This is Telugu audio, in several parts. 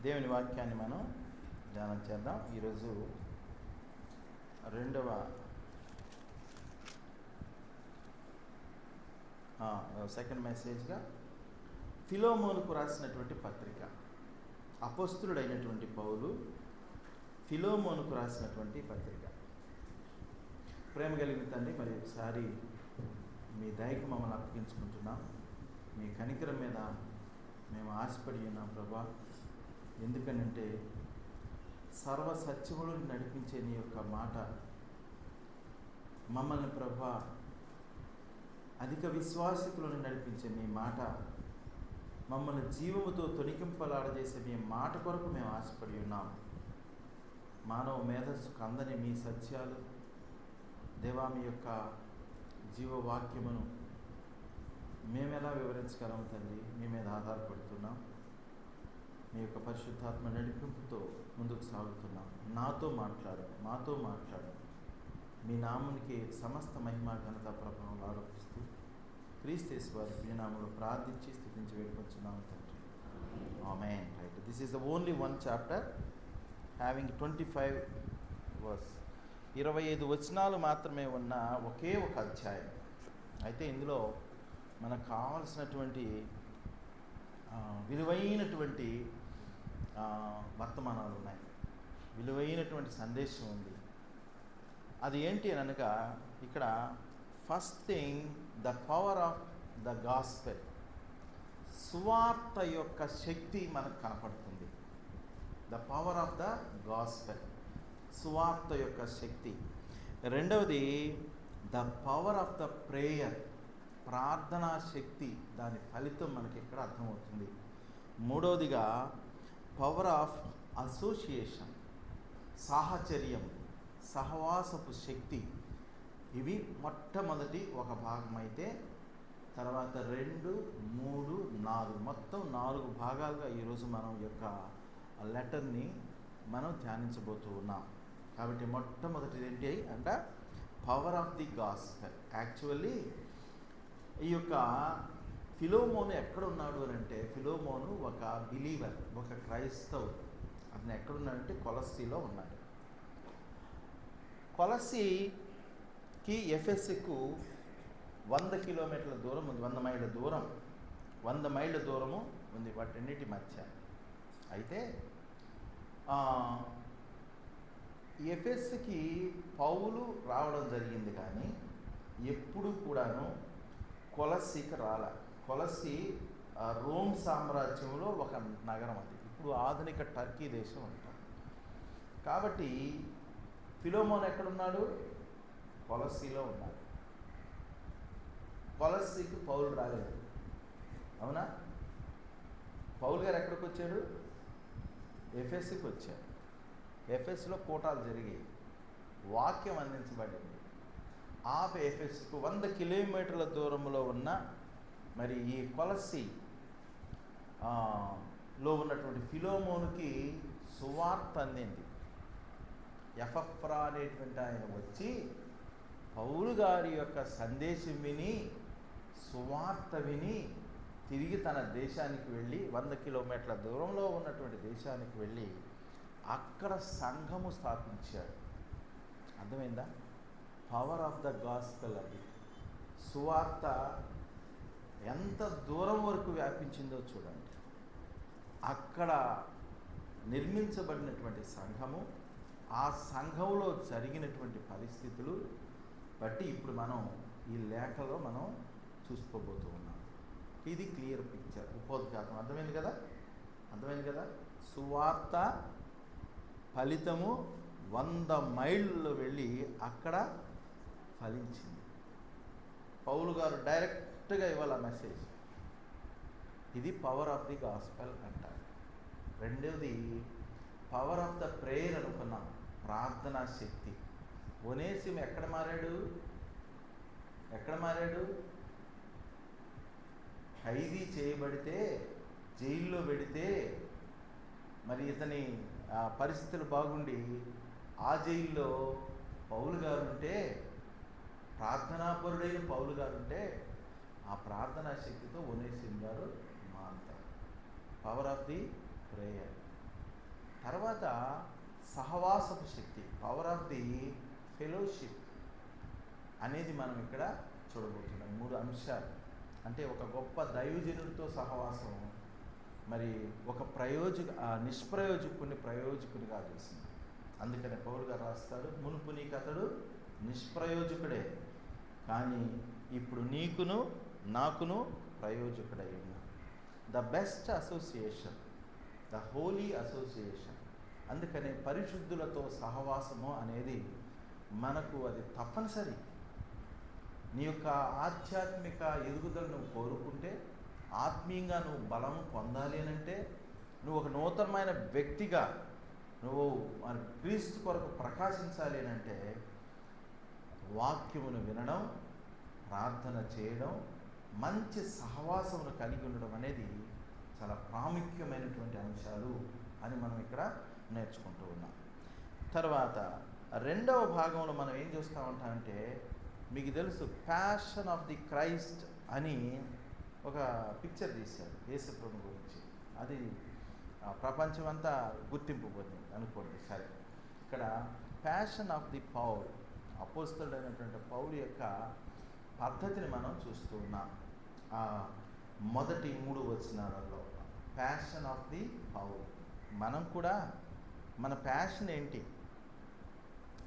దేవుని వాక్యాన్ని మనం ధ్యానం చేద్దాం. ఈరోజు సెకండ్ మెసేజ్గా ఫిలోమోనుకు రాసినటువంటి పత్రిక. అపోస్తులుడైనటువంటి పౌలు ఫిలోమోనుకు రాసినటువంటి పత్రిక. ప్రేమ కలిగిన తండ్రి, మరి ఒకసారి మీ దయకు మమ్మల్ని అప్పగించుకుంటున్నాం. మీ కనికరం మీద మేము ఆశపడి ఉన్నాం ప్రభా. ఎందుకనంటే సర్వ సత్యములను నడిపించే నీ యొక్క మాట మమ్మల్ని ప్రభా, అధిక విశ్వాసికులను నడిపించే మీ మాట, మమ్మల్ని జీవముతో తొణికింపలాడజేసే మీ మాట కొరకు మేము ఆశపడి ఉన్నాం. మానవ మేధస్సుకు అందని మీ సత్యాలు దేవా, మీ యొక్క జీవవాక్యమును మేమెలా వివరించగలం తండ్రి? మీ మీద ఆధారపడుతున్నాం. మీ యొక్క పరిశుద్ధాత్మ నడిపింపుతో ముందుకు సాగుతున్నాం. నాతో మాట్లాడు. మీ నామునికి సమస్త మహిమ ఘనత ప్రభావం ఆరోపిస్తూ క్రీస్తు వారి ప్రియనామములో ప్రార్థించి స్తుతించి వేడుకొంచున్నాము తండ్రి. ఆమేన్. Right, this is the only one chapter having 25 verse. 25 వచనాలు మాత్రమే ఉన్న ఒకే ఒక అధ్యాయం. అయితే ఇందులో మనకు కావలసినటువంటి విలువైనటువంటి వర్తమానాలు ఉన్నాయి, విలువైనటువంటి సందేశం ఉంది. అది ఏంటి అని అనగా, ఇక్కడ first thing the power of the gospel, సువార్త యొక్క శక్తి మనకు కనపడుతుంది. The power of the gospel, సువార్త యొక్క శక్తి. రెండవది the power of the prayer, ప్రార్థనా శక్తి, దాని ఫలితం మనకి ఇక్కడ అర్థమవుతుంది. మూడవదిగా పవర్ ఆఫ్ అసోసియేషన్, సాహచర్యం, సహవాసపు శక్తి. ఇవి మొట్టమొదటి ఒక భాగం అయితే, తర్వాత 2, 3, 4 మొత్తం 4 భాగాలుగా ఈరోజు మనం యొక్క లెటర్ని మనం ధ్యానించబోతూ ఉన్నాం. కాబట్టి మొట్టమొదటిది ఏంటి అంటే power of the gospel. Actually ఈ యొక్క ఫిలోమోను ఎక్కడున్నాడు అని అంటే, ఫిలోమోను ఒక బిలీవర్, ఒక క్రైస్తవుడు. అతను ఎక్కడున్నాడంటే కొలస్సీలో ఉన్నాడు. కొలస్సీకి ఎఫెస్కు 100 కిలోమీటర్ల దూరం ఉంది, 100 మైళ్ళ దూరం, 100 మైళ్ళ దూరము ఉంది వాటన్నిటి మధ్య. అయితే ఎఫెస్కి పౌలు రావడం జరిగింది, కానీ ఎప్పుడు కూడాను కొలస్సీకి రాల. కొలస్సీ రోమ్ సామ్రాజ్యంలో ఒక నగరం, అది ఇప్పుడు ఆధునిక టర్కీ దేశం అంటారు. కాబట్టి ఫిలోమోన్ ఎక్కడున్నాడు? కొలస్సీలో ఉన్నాడు. కొలస్సీకి పౌలు రాలేదు, అవునా? పౌలు గారు ఎక్కడికి వచ్చాడు? ఎఫెస్కి వచ్చాడు. ఎఫెస్లో కూటాలు జరిగాయి, వాక్యం అందించబడింది. ఆ ఎఫెస్కు 100 కిలోమీటర్ల దూరంలో ఉన్న మరి ఈ కొలస్సీ లో ఉన్నటువంటి ఫిలోమోనుకి సువార్త అందింది. ఎపఫ్రా అనేటువంటి ఆయన వచ్చి పౌలు గారి యొక్క సందేశం విని, సువార్త విని తిరిగి తన దేశానికి వెళ్ళి, 100 కిలోమీటర్ల దూరంలో ఉన్నటువంటి దేశానికి వెళ్ళి అక్కడ సంఘము స్థాపించాడు. అర్థమైందా? Power of the gospel. అది సువార్త ఎంత దూరం వరకు వ్యాపించిందో చూడండి. అక్కడ నిర్మించబడినటువంటి సంఘము, ఆ సంఘంలో జరిగినటువంటి పరిస్థితులు బట్టి ఇప్పుడు మనం ఈ లేఖలో మనం చూసుకోబోతూ ఉన్నాం. ఇది క్లియర్ పిక్చర్, ఉపోద్ఘాతం. అర్థమైంది కదా? సువార్త ఫలితము 100 మైళ్ళు వెళ్ళి అక్కడ ఫలించింది. పౌలు గారు డైరెక్ట్గా ఇవ్వాల మెసేజ్. ఇది పవర్ ఆఫ్ ది గాస్పెల్ అంటారు. రెండవది పవర్ ఆఫ్ ద ప్రేయర్ అనుకున్నాం, ప్రార్థనా శక్తి. ఒనేసిము ఎక్కడ మారాడు? ఖైదీ చేయబడితే, జైల్లో పెడితే, మరి ఇతని పరిస్థితులు బాగుండి ఆ జైల్లో పౌలు గారు ఉంటే, ప్రార్థనాపరుడైన పౌలు గారు ఉంటే, ఆ ప్రార్థనా శక్తితో ఒనేసిము గారు మారుతారు. Power of the prayer. తర్వాత సహవాసపు శక్తి, పవర్ ఆఫ్ ది ఫెలోషిప్ అనేది మనం ఇక్కడ చూడబోతున్నాం. 3 అంశాలు. అంటే ఒక గొప్ప దైవజనుడితో సహవాసం మరి ఒక నిష్ప్రయోజకుని ప్రయోజకునిగా చేసింది. అందుకనే పౌలు గారు రాస్తాడు, మునుపు నీకు అతడు నిష్ప్రయోజకుడే, కానీ ఇప్పుడు నీకును నాకును ప్రయోజకుడై ఉన్నాడు. The best association, the holy association. అందుకనే పరిశుద్ధులతో సహవాసము అనేది మనకు అది తప్పనిసరి. నీ యొక్క ఆధ్యాత్మిక ఎదుగుదలను నువ్వు కోరుకుంటే, ఆత్మీయంగా నువ్వు బలం పొందాలి అనంటే, నువ్వు ఒక నూతనమైన వ్యక్తిగా నువ్వు క్రీస్తు కొరకు ప్రకాశించాలి అనంటే, వాక్యమును వినడం, ప్రార్థన చేయడం, మంచి సహవాసమును కలిగి ఉండడం అనేది చాలా ప్రాముఖ్యమైనటువంటి అంశాలు అని మనం ఇక్కడ నేర్చుకుంటూ ఉన్నాం. తర్వాత 2వ భాగంలో మనం ఏం చూస్తూ ఉంటామంటే, మీకు తెలుసు ప్యాషన్ ఆఫ్ ది క్రైస్ట్ అని ఒక పిక్చర్ తీశారు యేసుప్రభు గురించి. అది ప్రపంచం అంతా గుర్తింపు పొందింది అనుకోండి. సరే, ఇక్కడ ప్యాషన్ ఆఫ్ ది పౌల్, అపోస్తలుడైనటువంటి పౌలు యొక్క పద్ధతిని మనం చూస్తూ ఉన్నాం. మొదటి 3 వచనాలలో ప్యాషన్ ఆఫ్ ది పౌల్. మనం కూడా మన ప్యాషన్ ఏంటి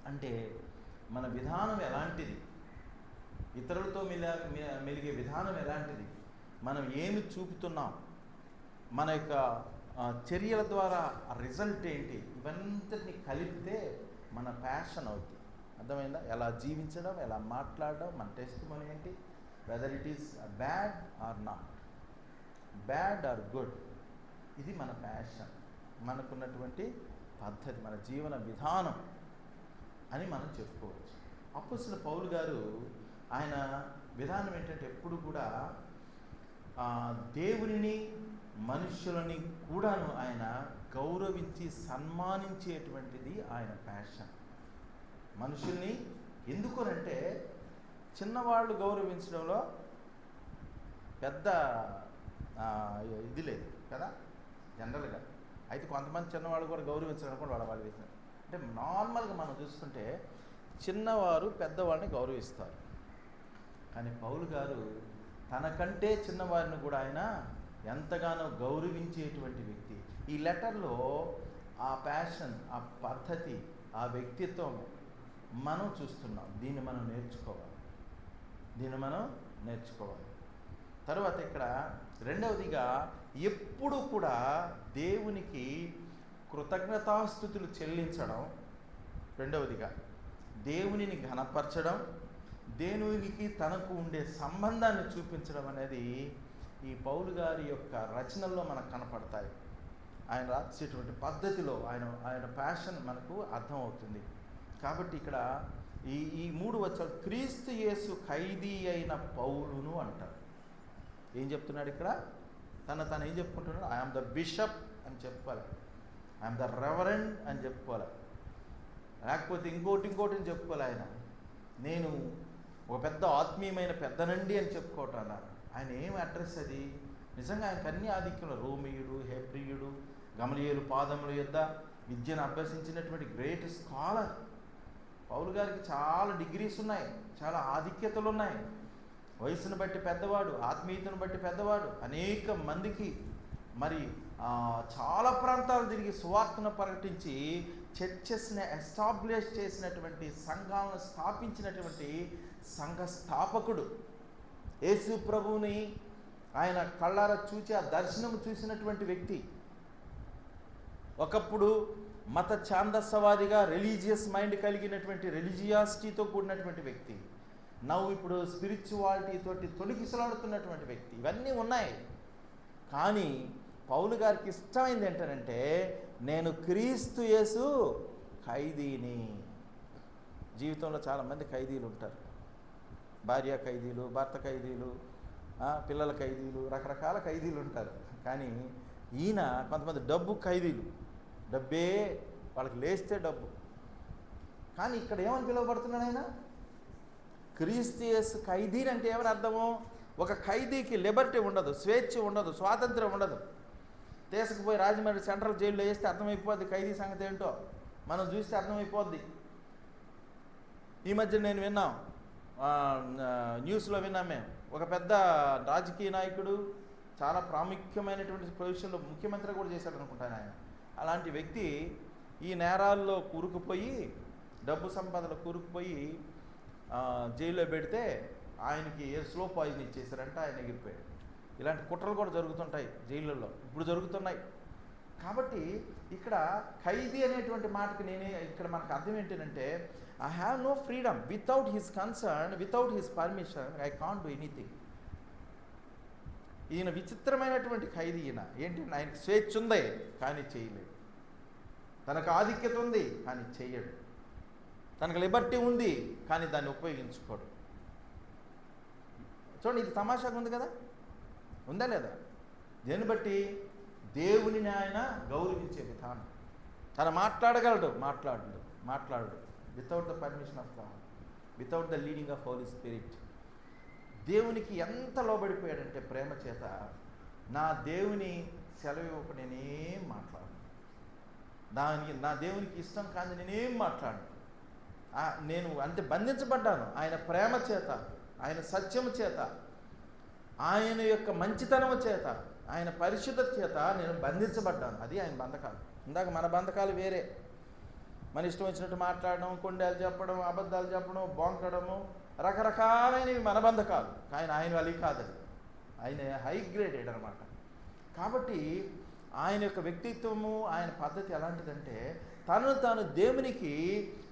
అంటే, మన విధానం ఎలాంటిది, ఇతరులతో మెలిగే విధానం ఎలాంటిది, మనం ఏమి చూపుతున్నాం, మన యొక్క చర్యల ద్వారా రిజల్ట్ ఏంటి, ఇవన్నిటిని కలిపితే మన ప్యాషన్ అవుతుంది. అర్థమైందా? ఎలా జీవించడం, ఎలా మాట్లాడడం, మన టెస్టిమనీ ఏంటి, whether it is bad or not, bad or good, ఇది మన ప్యాషన్, మనకున్నటువంటి పద్ధతి, మన జీవన విధానం అని మనం చెప్పుకోవచ్చు. అపోస్తలుడైన పౌలు గారు ఆయన విధానం ఏంటంటే, ఎప్పుడు కూడా దేవునిని మనుషులని కూడాను ఆయన గౌరవించి సన్మానించేటువంటిది ఆయన ప్యాషన్. మనుషుల్ని ఎందుకోనంటే, చిన్నవాళ్ళు గౌరవించడంలో పెద్ద ఇది లేదు కదా జనరల్గా. అయితే కొంతమంది చిన్నవాళ్ళు కూడా గౌరవించడం కూడా వాళ్ళు వేసినారు. అంటే నార్మల్గా మనం చూసుకుంటే చిన్నవారు పెద్దవాళ్ళని గౌరవిస్తారు. కానీ పౌలు గారు తనకంటే చిన్నవారిని కూడా ఆయన ఎంతగానో గౌరవించేటువంటి వ్యక్తి. ఈ లెటర్లో ఆ ప్యాషన్, ఆ పద్ధతి, ఆ వ్యక్తిత్వం మనం చూస్తున్నాం. దీన్ని మనం నేర్చుకోవాలి. తర్వాత ఇక్కడ 2వదిగా ఎప్పుడు కూడా దేవునికి కృతజ్ఞతాస్తుతులు చెల్లించడం, 2వదిగా దేవునిని ఘనపరచడం, దేవునికి తనకు ఉండే సంబంధాన్ని చూపించడం అనేది ఈ పౌలు గారి యొక్క రచనల్లో మనకు కనపడతాయి. ఆయన రాసేటువంటి పద్ధతిలో ఆయన ప్యాషన్ మనకు అర్థమవుతుంది. కాబట్టి ఇక్కడ ఈ 3 వచనాలు క్రీస్తు యేసు ఖైదీ అయిన పౌలును అంటారు. ఏం చెప్తున్నాడు ఇక్కడ? తను ఏం చెప్పుకుంటున్నాడు? ఐఎమ్ ద బిషప్ అని చెప్పుకోవాలి, ఐఎమ్ ద రెవరెండ్ అని చెప్పుకోవాలి, లేకపోతే ఇంకోటిని చెప్పుకోవాలి. నేను ఒక పెద్ద ఆత్మీయమైన పెద్దనండి అని చెప్పుకోవటం అన్నారు. ఆయన ఏం అడ్రస్ అది? నిజంగా ఆయన కన్య ఆధిక్యంలో రోమియుడు, హెబ్రియుడు, గమలీయేలు పాదముల యొద్ద విద్యను అభ్యసించినటువంటి గ్రేట్ స్కాలర్. పౌలు గారికి చాలా డిగ్రీస్ ఉన్నాయి, చాలా ఆధిక్యతలు ఉన్నాయి. వయసును బట్టి పెద్దవాడు, ఆత్మీయతను బట్టి పెద్దవాడు, అనేక మందికి మరి చాలా ప్రాంతాలు తిరిగి సువార్తను ప్రకటించి చర్చెస్ని ఎస్టాబ్లిష్ చేసినటువంటి, సంఘాలను స్థాపించినటువంటి సంఘ స్థాపకుడు. యేసు ప్రభువుని ఆయన కళ్ళారా చూచి ఆ దర్శనం చూసినటువంటి వ్యక్తి. ఒకప్పుడు మత ఛాందస్సవాదిగా రిలీజియస్ మైండ్ కలిగినటువంటి, రిలీజియాసిటీతో కూడినటువంటి వ్యక్తి. ఇప్పుడు స్పిరిచువాలిటీ తోటి తొలగిసలాడుతున్నటువంటి వ్యక్తి. ఇవన్నీ ఉన్నాయి. కానీ పౌలు గారికి ఇష్టమైంది ఏంటంటే, నేను క్రీస్తు యేసు ఖైదీని. జీవితంలో చాలామంది ఖైదీలు ఉంటారు. భార్య ఖైదీలు, భర్త ఖైదీలు, పిల్లల ఖైదీలు, రకరకాల ఖైదీలు ఉంటారు. కానీ ఈయన కొంతమంది డబ్బు ఖైదీలు. డబ్బే వాళ్ళకి లేస్తే డబ్బు. కానీ ఇక్కడ ఏమని పిలువబడుతున్నాడు ఆయన? క్రీస్తు యేసు ఖైదీని. అంటే ఏమని అర్థము? ఒక ఖైదీకి లిబర్టీ ఉండదు, స్వేచ్ఛ ఉండదు, స్వాతంత్రం ఉండదు. తీసుకుపోయి రాజమండ్రి సెంట్రల్ జైల్లో వేస్తే అర్థమైపోద్ది ఖైదీ సంగతి ఏంటో, మనం చూస్తే అర్థమైపోద్ది. ఈ మధ్య నేను విన్నాం, న్యూస్లో విన్నాం మేము, ఒక పెద్ద రాజకీయ నాయకుడు, చాలా ప్రాముఖ్యమైనటువంటి పొజిషన్లో ముఖ్యమంత్రి కూడా చేశాడు అనుకుంటాను ఆయన. అలాంటి వ్యక్తి ఈ నేరాల్లో కూరుకుపోయి, డబ్బు సంపదలో కూరుకుపోయి జైల్లో పెడితే ఆయనకి స్లో పాయిజన్ ఇచ్చేసారంట, ఆయన ఎగిరిపోయాడు. ఇలాంటి కుట్రలు కూడా జరుగుతుంటాయి జైళ్ళల్లో, ఇప్పుడు జరుగుతున్నాయి. కాబట్టి ఇక్కడ ఖైదీ అనేటువంటి మాటకి ఇక్కడ మనకు అర్థం ఏంటంటే, I have no freedom without his concern, without his permission I can't do anything. ఈయన విచిత్రమైనటువంటి ఖైదీ. ఈయన ఏంటంటే ఆయనకు స్వేచ్ఛ ఉంది కానీ చేయలేడు, తనకు ఆధిక్యత ఉంది కానీ చేయడు, తనకు లిబర్టీ ఉంది కానీ దాన్ని ఉపయోగించుకోడు. చూడండి, ఇది తమాషాగా ఉంది కదా, ఉందా లేదా? దేన్ని బట్టి? దేవునిని ఆయన గౌరవించే విధానం. తను మాట్లాడగలడు, మాట్లాడు without the permission of God, without the leading of holy spirit. దేవునికి ఎంత లోబడిపోయాడంటే ప్రేమ చేత, నా దేవుని సెలవు ఇవ్వక నేనేం మాట్లాడను, నా దేవునికి ఇష్టం కాదు నేనేం మాట్లాడను. నేను అంతే బంధించబడ్డాను ఆయన ప్రేమ చేత, ఆయన సత్యము చేత, ఆయన యొక్క మంచితనము చేత, ఆయన పరిశుద్ధత చేత నేను బంధించబడ్డాను. అది ఆయన బంధకాలు. ఇందాక మన బంధకాలు వేరే, మన ఇష్టం వచ్చినట్టు మాట్లాడడం, కొండలు చెప్పడం, అబద్ధాలు చెప్పడం, బొంకడము, రకరకాలైనవి మన బంధకాలు. కానీ ఆయన వాళ్ళు కాదని, ఆయన హై గ్రేడెడ్ అనమాట. కాబట్టి ఆయన యొక్క వ్యక్తిత్వము, ఆయన పద్ధతి ఎలాంటిదంటే, తనను తాను దేవునికి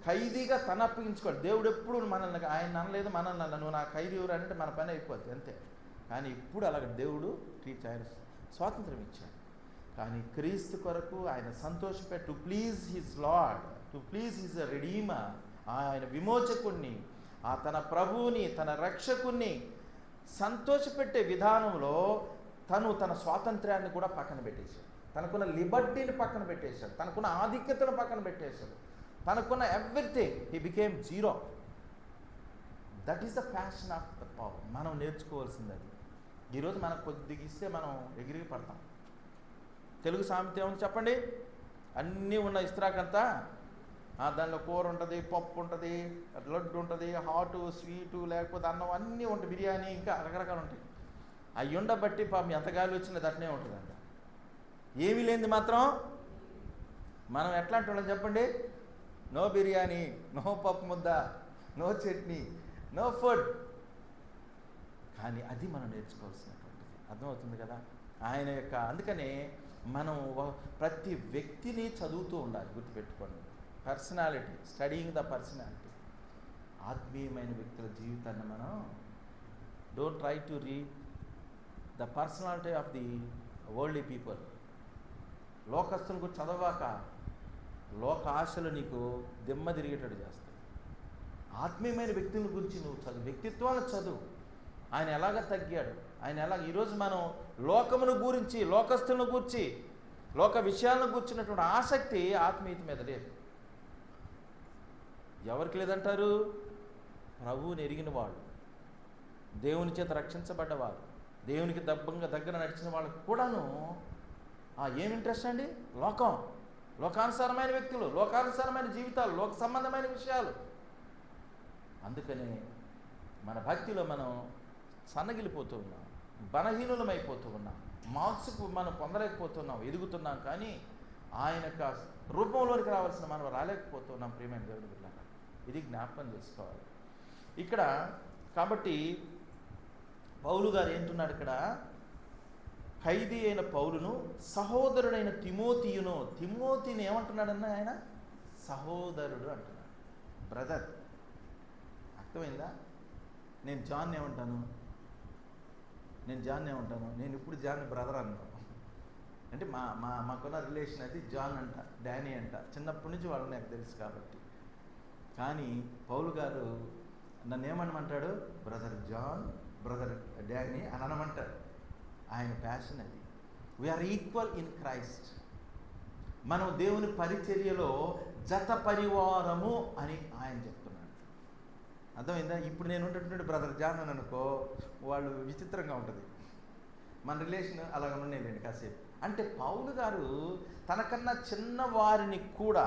ఖైదీగా తను అప్పగించుకోడు. దేవుడు ఎప్పుడు మనల్ని, ఆయన అనలేదు, మనల్ని అన్న నువ్వు నా ఖైదీ ఎవరు అంటే మన పని అయిపోద్ది అంతే. కానీ ఇప్పుడు అలాగ దేవుడు ఆయన స్వాతంత్రం ఇచ్చాడు. కానీ క్రీస్తు కొరకు ఆయన సంతోషపెట్టు, to please his Lord, to please his redeemer, ఆయన విమోచకుణ్ణి, ఆ తన ప్రభువుని, తన రక్షకుణ్ణి సంతోషపెట్టే విధానంలో తన స్వాతంత్ర్యాన్ని కూడా పక్కన పెట్టేశాడు, తనకున్న లిబర్టీని పక్కన పెట్టేశాడు, తనకున్న ఆధిక్యతను పక్కన పెట్టేశాడు, తనకున్న everything he became zero. That is the passion of the power. మనం నేర్చుకోవాల్సింది అది. ఈరోజు మనకు కొద్దిగా ఇస్తే మనం ఎగిరి పడతాం. తెలుగు సామెత ఏముంది చెప్పండి? అన్నీ ఉన్న ఇస్త్రాకంతా, దానిలో కూర ఉంటుంది, పప్పు ఉంటుంది, లడ్డు ఉంటుంది, హాటు, స్వీటు, లేకపోతే అన్నం అన్నీ ఉంటాయి, బిర్యానీ, ఇంకా రకరకాలు ఉంటాయి. అవి ఉండబట్టి పాపం ఎంత గాలి వచ్చినది అట్నే ఉంటుందంట. ఏమీ లేనిది మాత్రం మనం ఎట్లాంటి వాళ్ళని చెప్పండి? నో బిర్యానీ, నో పప్పు ముద్ద, నో చట్నీ, నో ఫుడ్. కానీ అది మనం నేర్చుకోవాల్సినటువంటిది. అర్థమవుతుంది కదా? ఆయన యొక్క, అందుకనే మనం ప్రతి వ్యక్తిని చదువుతూ ఉండాలి. గుర్తుపెట్టుకోండి, పర్సనాలిటీ, స్టడీయింగ్ ద పర్సనాలిటీ. ఆత్మీయమైన వ్యక్తుల జీవితాన్ని మనం don't try to read the personality of the worldly people. లోకస్తుల గురించి చదవాక లోక ఆశలు నీకు దిమ్మ తిరిగేటట్టు చేస్తాయి. ఆత్మీయమైన వ్యక్తుల గురించి నువ్వు చదువు, వ్యక్తిత్వాలను చదువు. ఆయన ఎలాగ తగ్గాడు, ఆయన ఎలాగ. ఈరోజు మనం లోకమును గురించి, లోకస్తులను గురించి, లోక విషయాలను గురించినటువంటి ఆసక్తి ఆత్మీయత మీద లేదు. ఎవరికి లేదంటారు? ప్రభువుని ఎరిగిన వాళ్ళు, దేవుని చేత రక్షించబడ్డవారు, దేవునికి దగ్గర నడిచిన వాళ్ళకి కూడాను ఏం ఇంట్రెస్ట్ అండి? లోకం, లోకానుసారమైన వ్యక్తులు, లోకానుసారమైన జీవితాలు, లోక సంబంధమైన విషయాలు. అందుకనే మన భక్తిలో మనం సన్నగిలిపోతూ ఉన్నాం, బలహీనులమైపోతూ ఉన్నాం, మార్క్స్కు మనం పొందలేకపోతున్నాం. ఎదుగుతున్నాం కానీ ఆయన యొక్క రూపంలోనికి రావాల్సిన మనం రాలేకపోతున్నాం. ప్రియమైన దేవుని బిడ్డలారా, ఇది జ్ఞాపకం చేసుకోవాలి ఇక్కడ. కాబట్టి పౌలు గారు ఏంటున్నాడు ఇక్కడ? ఖైదీ అయిన పౌలును, సహోదరుడైన తిమోతిని ఏమంటున్నాడన్నా ఆయన? సహోదరుడు అంటున్నాడు, బ్రదర్. అర్థమైందా? నేను జాన్ ఏమంటాను? నేను ఇప్పుడు జాన్ బ్రదర్ అన్నాను. అంటే మాకున్న రిలేషన్ అది జాన్ అంట, డానీ అంట. చిన్నప్పటి నుంచి వాళ్ళు నాకు తెలుసు కాబట్టి. కానీ పౌలు గారు నన్ను ఏమనమంటాడు? బ్రదర్ జాన్, బ్రదర్ డానీ అని అనమంటాడు. ఆయన ప్యాషన్ అది. We are equal in Christ. మనం దేవుని పరిచర్యలో జత పరివారము అని ఆయన చెప్తున్నాడు. అర్థమైందా? ఇప్పుడు నేను ఉంటున్నటువంటి బ్రదర్ జాన్ అని అనుకో, వాళ్ళు విచిత్రంగా ఉంటుంది. మన రిలేషన్ అలాగ ఉండేయండి కాసేపు. అంటే పౌలు గారు తనకన్నా చిన్నవారిని కూడా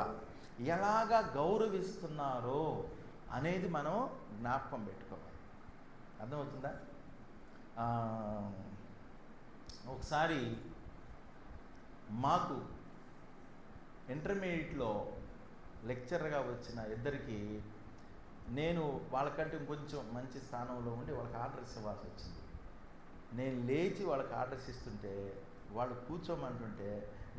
ఎలాగా గౌరవిస్తున్నారో అనేది మనం జ్ఞాపకం పెట్టుకోవాలి. అర్థమవుతుందా? ఒకసారి మాకు ఇంటర్మీడియట్లో లెక్చరర్గా వచ్చిన ఇద్దరికి నేను వాళ్ళకంటే కొంచెం మంచి స్థానంలో ఉండి వాళ్ళకి ఆర్డర్స్ ఇవ్వాల్సి వచ్చింది. నేను లేచి వాళ్ళకి ఆర్డర్స్ ఇస్తుంటే వాళ్ళు కూర్చోమంటుంటే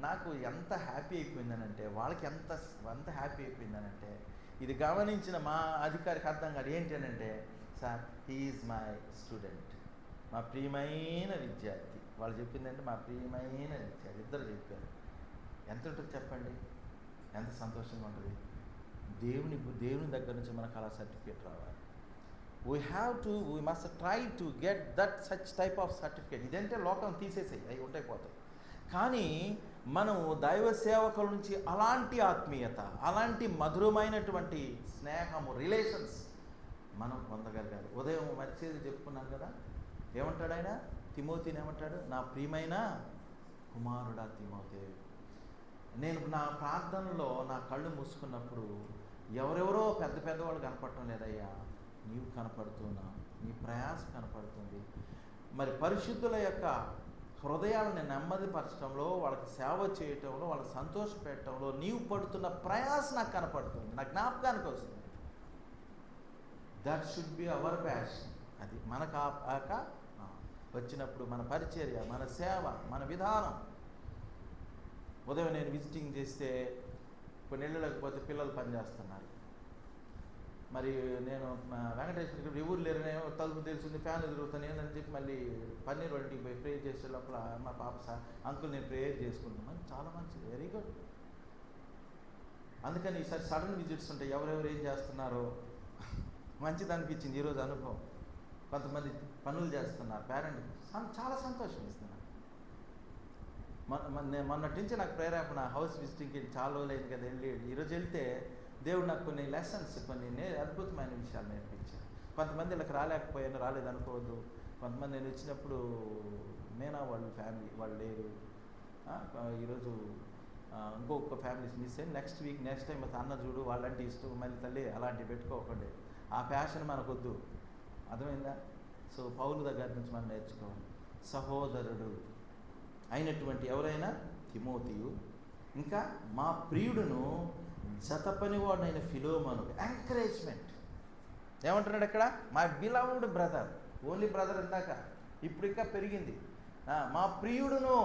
నాకు ఎంత హ్యాపీ అయిపోయిందనంటే, వాళ్ళకి ఎంత హ్యాపీ అయిపోయిందనంటే, ఇది గమనించిన మా అధికారికి అర్థం కాదు. ఏంటి అనంటే, సార్ హీఈస్ మై స్టూడెంట్, మా ప్రియమైన విద్యార్థి. వాళ్ళు చెప్పిందంటే మా ప్రియమైన విద్యార్థి, ఇద్దరు చెప్పారు. ఎంత ఉంటుంది చెప్పండి, ఎంత సంతోషంగా ఉంటుంది. దేవుని దగ్గర నుంచి మనకు అలా సర్టిఫికేట్ రావాలి. we must try to get that such type of certificate. ఇదంటే లోకం తీసేసాయి, అవి ఉంటాయి పోతాయి. కానీ మనం దైవ సేవకుల నుంచి అలాంటి ఆత్మీయత, అలాంటి మధురమైనటువంటి స్నేహము, రిలేషన్స్ మనం పొందగలగాలి. ఉదయం మరిచేది చెప్పుకున్నాం కదా, ఏమంటాడు ఆయన తిమోతిని, ఏమంటాడు? నా ప్రియమైన కుమారుడా తిమోతి. నేను నా ప్రార్థనలో నా కళ్ళు మూసుకున్నప్పుడు ఎవరెవరో పెద్ద పెద్దవాళ్ళు కనపడటం లేదయ్యా, నీవు కనపడుతున్నావు, నీ ప్రయాస కనపడుతుంది. మరి పరిశుద్ధుల యొక్క హృదయాలను నెమ్మదిపరచడంలో, వాళ్ళకి సేవ చేయటంలో, వాళ్ళకి సంతోష పెట్టడంలో నీవు పడుతున్న ప్రయాస నాకు కనపడుతుంది, నా జ్ఞాపకానికి వస్తుంది. That should be our passion. అది మనకు వచ్చినప్పుడు మన పరిచర్య, మన సేవ, మన విధానం. ఉదయం నేను విజిటింగ్ చేస్తే కొన్ని ఇళ్ళలేకపోతే పిల్లలు పనిచేస్తున్నారు. మరి నేను వెంకటేశ్వర ఎవరు లేరు, నేను తలుపు తెలిసింది, ఫ్యాన్ తిరుగుతాను ఏందని చెప్పి మళ్ళీ పన్నీర్ వంటికి పోయి ప్రేయర్ చేసే లోపల మా పాప అంకుల్ నేను ప్రేయర్ చేసుకుంటున్నాను. చాలా మంచిది, వెరీ గుడ్. అందుకని ఈసారి సడన్ విజిట్స్ ఉంటాయి, ఎవరెవరు ఏం చేస్తున్నారో మంచిది అనిపించింది ఈరోజు అనుభవం. కొంతమంది పనులు చేస్తున్నారు, పేరెంట్ చాలా సంతోషం ఇస్తున్నారు. మొన్నటి నుంచి నాకు ప్రేరేపణ, హౌస్ విజిటింగ్కి చాలా రోజులు అయింది కదా వెళ్ళి. ఈరోజు వెళ్తే దేవుడు నాకు కొన్ని లెసన్స్, కొన్ని అద్భుతమైన విషయాలు నేర్పించారు. కొంతమంది వీళ్ళకి రాలేదనుకోవద్దు. కొంతమంది నేను వచ్చినప్పుడు మేనా వాళ్ళ ఫ్యామిలీ వాళ్ళు లేరు. ఈరోజు ఇంకొక ఫ్యామిలీస్ మిస్ అయ్యి నెక్స్ట్ టైం అన్న చూడు వాళ్ళంటే ఇష్టం, మళ్ళీ తల్లి అలాంటివి పెట్టుకోకండి. ఆ ప్యాషన్ మనకొద్దు. అర్థమైందా? సో పౌలు దగ్గర నుంచి మనం నేర్చుకోవాలి. సహోదరుడు అయినటువంటి ఎవరైనా తిమోతియు, ఇంకా మా ప్రియుడును జత పనివాడునైన ఫిలోమోనుకు ఎంకరేజ్మెంట్. ఏమంటున్నాడు అక్కడ? My beloved brother. Only brother ఇందాక, ఇప్పుడు ఇంకా పెరిగింది. మా ప్రియుడును,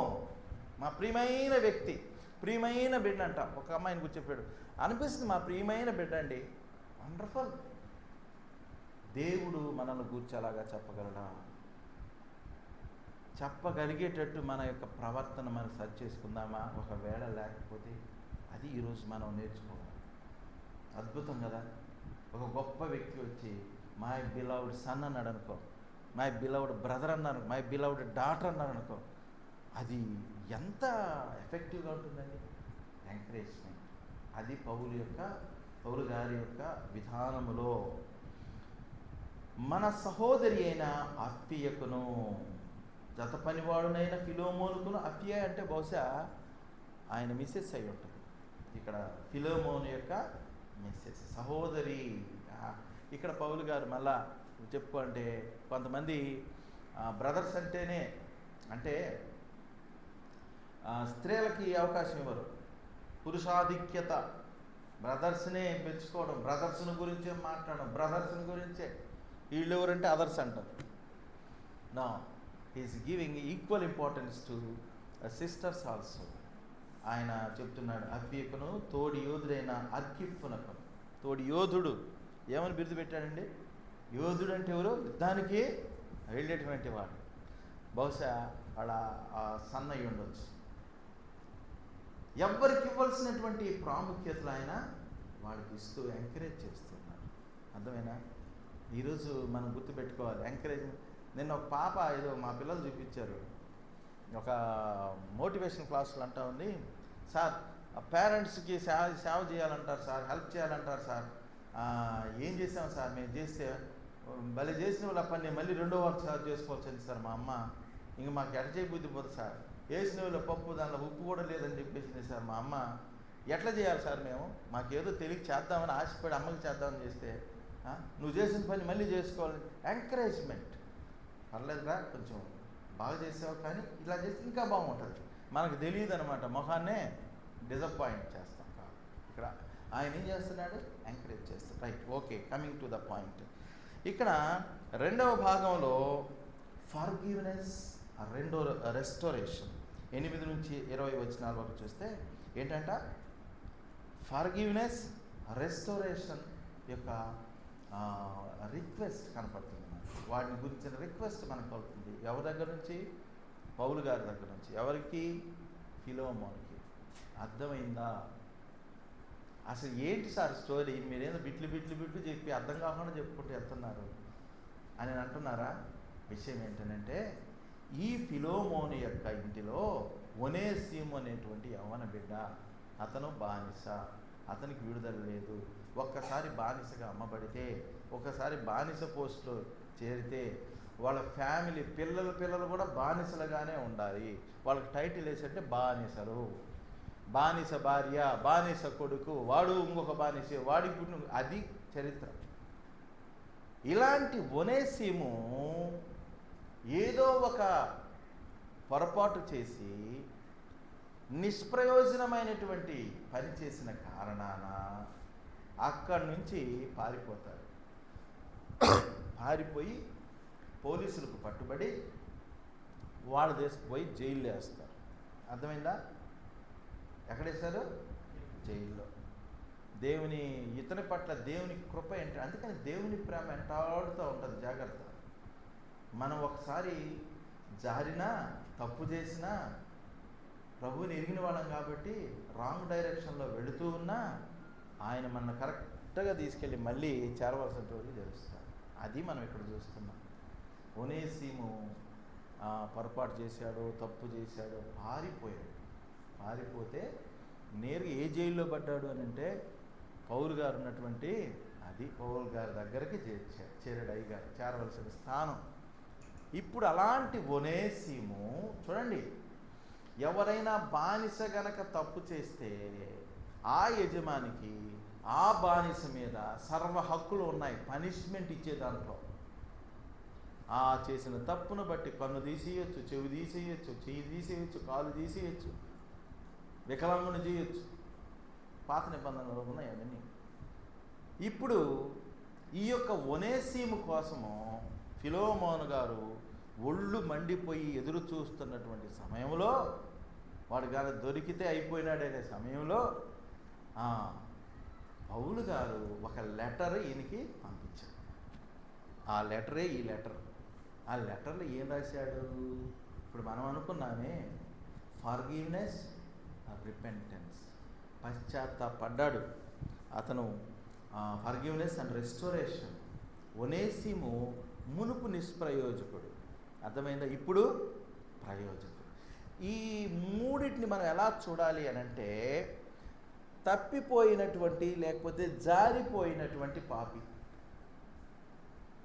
మా ప్రియమైన వ్యక్తి, ప్రియమైన బిడ్డ అంట. ఒక అమ్మాయిని కూర్చోపెట్టాడు, అనిపిస్తుంది మా ప్రియమైన బిడ్డ అండి. వండర్ఫుల్. దేవుడు మనల్ని కూర్చోలాగా చెప్పగలడా? చెప్పగలిగేటట్టు మన యొక్క ప్రవర్తన మనం సరి చేసుకుందామా? ఒకవేళ లేకపోతే అది ఈరోజు మనం నేర్చుకోవాలి. అద్భుతం కదా. ఒక గొప్ప వ్యక్తి వచ్చి మై బిలవ్డ్ సన్ అన్నాడు అనుకో, మై బిలవ్డ్ బ్రదర్ అన్నారు, మై బిలవ్డ్ డాటర్ అన్నారు అనుకో, అది ఎంత ఎఫెక్టివ్గా ఉంటుందండి. ఎంకరేజ్మెంట్. అది పౌలు గారి యొక్క విధానములో. మన సహోదరి అయిన అప్పియకును, జత పనివాడునైన ఫిలోమోనుకును. అప్పియ అంటే బహుశా ఆయన మిస్సెస్ అయి ఉంటుంది. ఇక్కడ ఫిలోమోను యొక్క మిస్సెస్, సహోదరి. ఇక్కడ పౌలు గారు మళ్ళా చెప్పుకోంటే, కొంతమంది బ్రదర్స్ అంటేనే అంటే స్త్రీలకి అవకాశం ఇవ్వరు. పురుషాధిక్యత, బ్రదర్స్నే పెంచుకోవడం, బ్రదర్స్ని గురించే మాట్లాడడం, బ్రదర్స్ని గురించే. వీళ్ళు ఎవరంటే అదర్స్ అంటారు. No, he's giving equal importance to sisters also. ఆయన చెప్తున్నాడు, అప్పియకును తోడి యోధుడైన అర్కిఫునకు. తోడి యోధుడు ఏమని బిరుదు పెట్టాడండి? యోధుడు అంటే ఎవరు? యుద్ధానికి వెళ్ళేటువంటి వాడు. బహుశా అలా సన్నయ్య ఉండొచ్చు. ఎవరికి ఇవ్వాల్సినటువంటి ప్రాముఖ్యతలు ఆయన వాడికి ఇస్తూ ఎంకరేజ్ చేస్తున్నాడు. అర్థమైనా? ఈరోజు మనం గుర్తుపెట్టుకోవాలి ఎంకరేజ్మెంట్. నిన్న ఒక పాప ఏదో మా పిల్లలు చూపించారు, ఒక మోటివేషన్ క్లాసులు అంటా ఉంది. సార్ పేరెంట్స్కి సేవ చేయాలంటారు సార్, హెల్ప్ చేయాలంటారు సార్. ఏం చేసాం సార్, మేము చేస్తే భలే చేసిన వాళ్ళ పని మళ్ళీ రెండో వర్క్ సార్ చేసుకోవాల్సింది సార్. మా అమ్మ ఇంక మాకు ఎడ చేయబుద్ధి పోదు సార్. వేసిన పప్పు దానిలో ఉప్పు కూడా లేదని చెప్పేసింది సార్. మా అమ్మ ఎట్లా చేయాలి సార్, మేము మాకేదో తెలియక చేద్దామని ఆశపడి అమ్మకి చేద్దామని చేస్తే నువ్వు చేసిన పని మళ్ళీ చేసుకోవాలి. ఎంకరేజ్మెంట్, పర్లేదురా కొంచెం బాగా చేసావు కానీ ఇలా చేస్తే ఇంకా బాగుంటుంది. మనకు తెలియదు అనమాట, మొహాన్నే డిసప్పాయింట్ చేస్తాం. ఇక్కడ ఆయన ఏం చేస్తున్నాడు, ఎంకరేజ్ చేస్తాడు. Right, okay, coming to the point. ఇక్కడ రెండవ భాగంలో ఫర్గివ్నెస్, రెండో రెస్టోరేషన్. 8 నుంచి 20 వచనాల వరకు చూస్తే ఏంటంట, ఫర్గివ్నెస్, రెస్టోరేషన్ యొక్క రిక్వెస్ట్ కనపడుతుంది. వాటిని గురించిన రిక్వెస్ట్ మనకు అవుతుంది. ఎవరి దగ్గర నుంచి, పౌలు గారి దగ్గర నుంచి. ఎవరికి, ఫిలోమోన్కి. అర్థమైందా? అసలు ఏంటి సార్ స్టోరీ, మీరేదో బిట్లు చెప్పి అర్థం కాకుండా చెప్పుకుంటూ వెళ్తున్నారు అని అంటున్నారా? విషయం ఏంటంటే, ఈ ఫిలోమోను యొక్క ఇంటిలో ఒనేసిము అనేటువంటి యవ్వన బిడ్డ, అతను బానిస, అతనికి విడుదల లేదు. ఒక్కసారి బానిసగా అమ్మబడితే, ఒకసారి బానిస పోస్టులో చేరితే వాళ్ళ ఫ్యామిలీ పిల్లలు కూడా బానిసలుగానే ఉండాలి. వాళ్ళకి టైటిల్ వేసంటే బానిసలు, బానిస భార్య, బానిస కొడుకు, వాడు ఇంకొక బానిస, వాడికి అది చరిత్ర. ఇలాంటి ఒనేసిము ఏదో ఒక పొరపాటు చేసి నిష్ప్రయోజనమైనటువంటి పని చేసిన కారణాన అక్కడి నుంచి పారిపోతాడు. పారిపోయి పోలీసులకు పట్టుబడి వాళ్ళ తీసుకుపోయి జైల్లో వేస్తారు. అర్థమైందా? ఎక్కడేస్తారు? జైల్లో. ఇతని పట్ల దేవుని కృప ఏంటి, అందుకని దేవుని ప్రేమ ఎంటాడుతూ ఉంటుంది. జాగ్రత్త. మనం ఒకసారి జారినా, తప్పు చేసినా, ప్రభువుని ఎరిగిన వాళ్ళం కాబట్టి రాంగ్ డైరెక్షన్లో వెళుతూ ఉన్నా ఆయన మన కరెక్ట్గా తీసుకెళ్ళి మళ్ళీ చేరవలసిన రోజు తెలుస్తారు. అది మనం ఇక్కడ చూస్తున్నాం. ఒనేసిము పొరపాటు చేశాడు, తప్పు చేశాడు, పారిపోతే నేరుగా ఏ జైల్లో పడ్డాడు అని అంటే, పౌలు గారు ఉన్నటువంటి పౌలు గారి దగ్గరికి చేరాడు. అయ్యగారు చేరవలసిన స్థానం. ఇప్పుడు అలాంటి ఒనేసిము చూడండి, ఎవరైనా బానిస గనక తప్పు చేస్తే ఆ యజమానికి ఆ బానిస మీద సర్వ హక్కులు ఉన్నాయి, పనిష్మెంట్ ఇచ్చే దాంట్లో. ఆ చేసిన తప్పును బట్టి కన్ను తీసేయచ్చు, చెవి తీసేయచ్చు, చెయ్యి తీసేయచ్చు, కాలు తీసేయచ్చు, వికలాంగుని చేయొచ్చు. పాత నిబంధనలు ఉన్నాయి అవన్నీ. ఇప్పుడు ఈ యొక్క ఒనేసిము కోసము ఫిలోమోను గారు ఒళ్ళు మండిపోయి ఎదురు చూస్తున్నటువంటి సమయంలో, వాడు గారు దొరికితే అయిపోయినాడనే సమయంలో పౌలు గారు ఒక లెటర్ ఈయనకి పంపించాడు. ఆ లెటరే ఈ లెటర్. ఆ లెటర్లో ఏం రాశాడు? ఇప్పుడు మనం అనుకున్నామే, ఫర్గివ్నెస్, రిపెంటెన్స్, పశ్చాత్తాపడ్డాడు అతను. Forgiveness and restoration. ఒనేసిము మునుపు నిష్ప్రయోజకుడు, అర్థమైందా? ఇప్పుడు ప్రయోజకుడు. ఈ మూడింటిని మనం ఎలా చూడాలి అని అంటే, తప్పిపోయినటువంటి లేకపోతే జారిపోయినటువంటి పాపి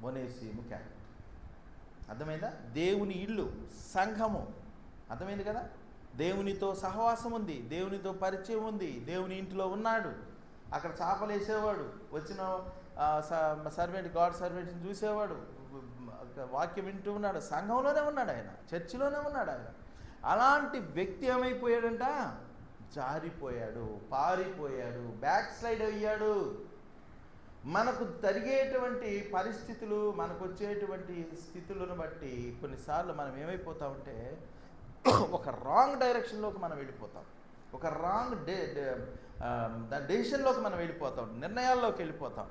ఒనేసిము క్యారెక్టర్. అర్థమైందా? దేవుని ఇల్లు, సంఘము, అర్థమైంది కదా? దేవునితో సహవాసం ఉంది, దేవునితో పరిచయం ఉంది, దేవుని ఇంటిలో ఉన్నాడు. అక్కడ చేపలు వేసేవాడు, వచ్చిన గాడ్ సర్వెంట్ని చూసేవాడు, వాక్యం వింటూ ఉన్నాడు, సంఘంలోనే ఉన్నాడు ఆయన, చర్చిలోనే ఉన్నాడు ఆయన. అలాంటి వ్యక్తి ఏమైపోయాడంట? జారిపోయాడు, పారిపోయాడు, బ్యాక్ స్లైడ్ అయ్యాడు. మనకు జరిగేటువంటి పరిస్థితులు, మనకు వచ్చేటువంటి స్థితులను బట్టి కొన్నిసార్లు మనం ఏమైపోతామంటే, ఒక రాంగ్ డైరెక్షన్లోకి మనం వెళ్ళిపోతాం, ఒక రాంగ్ డెసిషన్లోకి మనం వెళ్ళిపోతాం, నిర్ణయాల్లోకి వెళ్ళిపోతాం,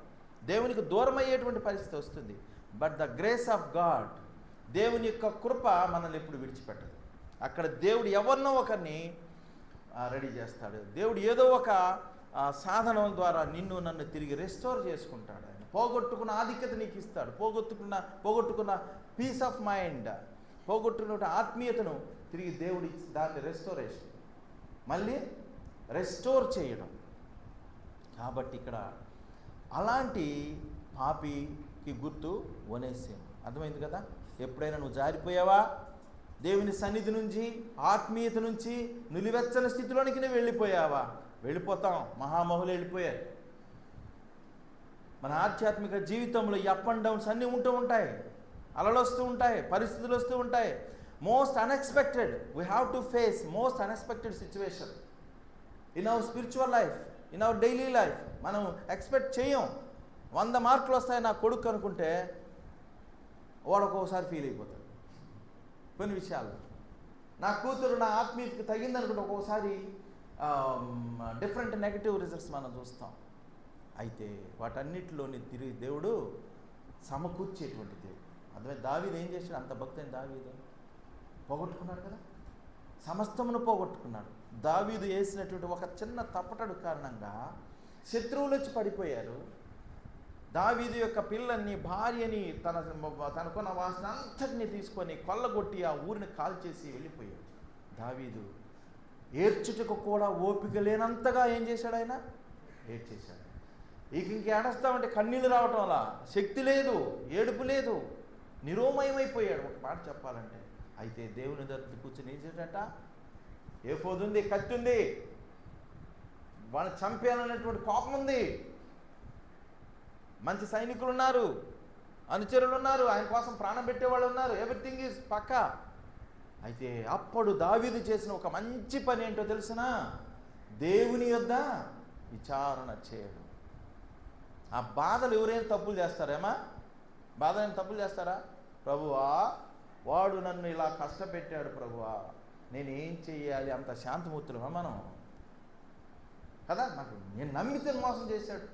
దేవునికి దూరం అయ్యేటువంటి పరిస్థితి వస్తుంది. But the grace of God, దేవుని యొక్క కృప మనల్ని ఎప్పుడు విడిచిపెట్టదు. అక్కడ దేవుడు ఎవరినో ఒకరిని రెడీ చేస్తాడు. దేవుడు ఏదో ఒక సాధనం ద్వారా నన్ను తిరిగి రెస్టోర్ చేసుకుంటాడు. ఆయన పోగొట్టుకున్న ఆధిక్యత నీకు ఇస్తాడు. పోగొట్టుకున్న పీస్ ఆఫ్ మైండ్, పోగొట్టుకున్న ఆత్మీయతను తిరిగి దేవుడు ఇచ్చి దాన్ని రెస్టోరేషన్, మళ్ళీ రెస్టోర్ చేయడం. కాబట్టి ఇక్కడ అలాంటి పాపికి గుర్తు ఒనేసిము. అర్థమైంది కదా? ఎప్పుడైనా నువ్వు జారిపోయావా, దేవుని సన్నిధి నుంచి, ఆత్మీయత నుంచి నిలువెచ్చని స్థితిలోనికి నువ్వు వెళ్ళిపోయావా? వెళ్ళిపోతాం. మహామహులు వెళ్ళిపోయారు. మన ఆధ్యాత్మిక జీవితంలో ఈ అప్ అండ్ డౌన్స్ అన్నీ ఉంటూ ఉంటాయి, అలలు వస్తూ ఉంటాయి, పరిస్థితులు వస్తూ ఉంటాయి. Most unexpected, we have to face most unexpected situation in our spiritual life, in our daily life. మనం ఎక్స్పెక్ట్ చేయం. 100 మార్కులు వస్తాయి నా కొడుకు అనుకుంటే వాడు ఒక్కోసారి ఫీల్ అయిపోతాడు. కొన్ని విషయాలు నా కూతురు నా ఆత్మీయతకు తగిందనుకుంటే ఒక్కోసారి డిఫరెంట్ నెగటివ్ రిజల్ట్స్ మనం చూస్తాం. అయితే వాటన్నిటిలోని తిరిగి దేవుడు సమకూర్చేటువంటి దేవుడు. అదే దావీదు ఏం చేశాడు? అంత భక్తి అయిన దావీదు పోగొట్టుకున్నాడు కదా, సమస్తమును పోగొట్టుకున్నాడు. దావీదు వేసినటువంటి ఒక చిన్న తప్పటడు కారణంగా శత్రువులు వచ్చి పడిపోయారు. దావీదు యొక్క పిల్లల్ని, భార్యని, తనకున్న వాసన అంతటిని తీసుకొని కొల్లగొట్టి ఆ ఊరిని కాల్చేసి వెళ్ళిపోయాడు. దావీదు ఏడ్చుటకు కూడా ఓపిక లేనంతగా ఏం చేశాడు? ఆయన ఏడ్చేశాడు. ఇంకేడస్తామంటే కన్నీళ్ళు రావటం అలా, శక్తి లేదు, ఏడుపు లేదు, నిరోమయమైపోయాడు ఒక మాట చెప్పాలంటే. అయితే దేవుని దగ్గర కూర్చొని ఏం చేశాడట? ఏఫోదు ఉంది, కత్తి ఉంది, వాళ్ళని చంపేయాలనేటువంటి కోపం ఉంది, మంచి సైనికులు ఉన్నారు, అనుచరులు ఉన్నారు, ఆయన కోసం ప్రాణం పెట్టేవాళ్ళు ఉన్నారు, ఎవ్రీథింగ్ ఈజ్ పక్కా. అయితే అప్పుడు దావీదు చేసిన ఒక మంచి పని ఏంటో తెలిసినా? దేవుని యొద్ద విచారణ చేయడం. ఆ బాధలు ఎవరైనా తప్పులు చేస్తారేమా? బాధలు తప్పులు చేస్తారా? ప్రభువా, వాడు నన్ను ఇలా కష్టపెట్టాడు ప్రభువా, నేనేం చెయ్యాలి? అంత శాంతమూర్తులమా మనం కదా? నేను నమ్మితే మోసం చేశాడు,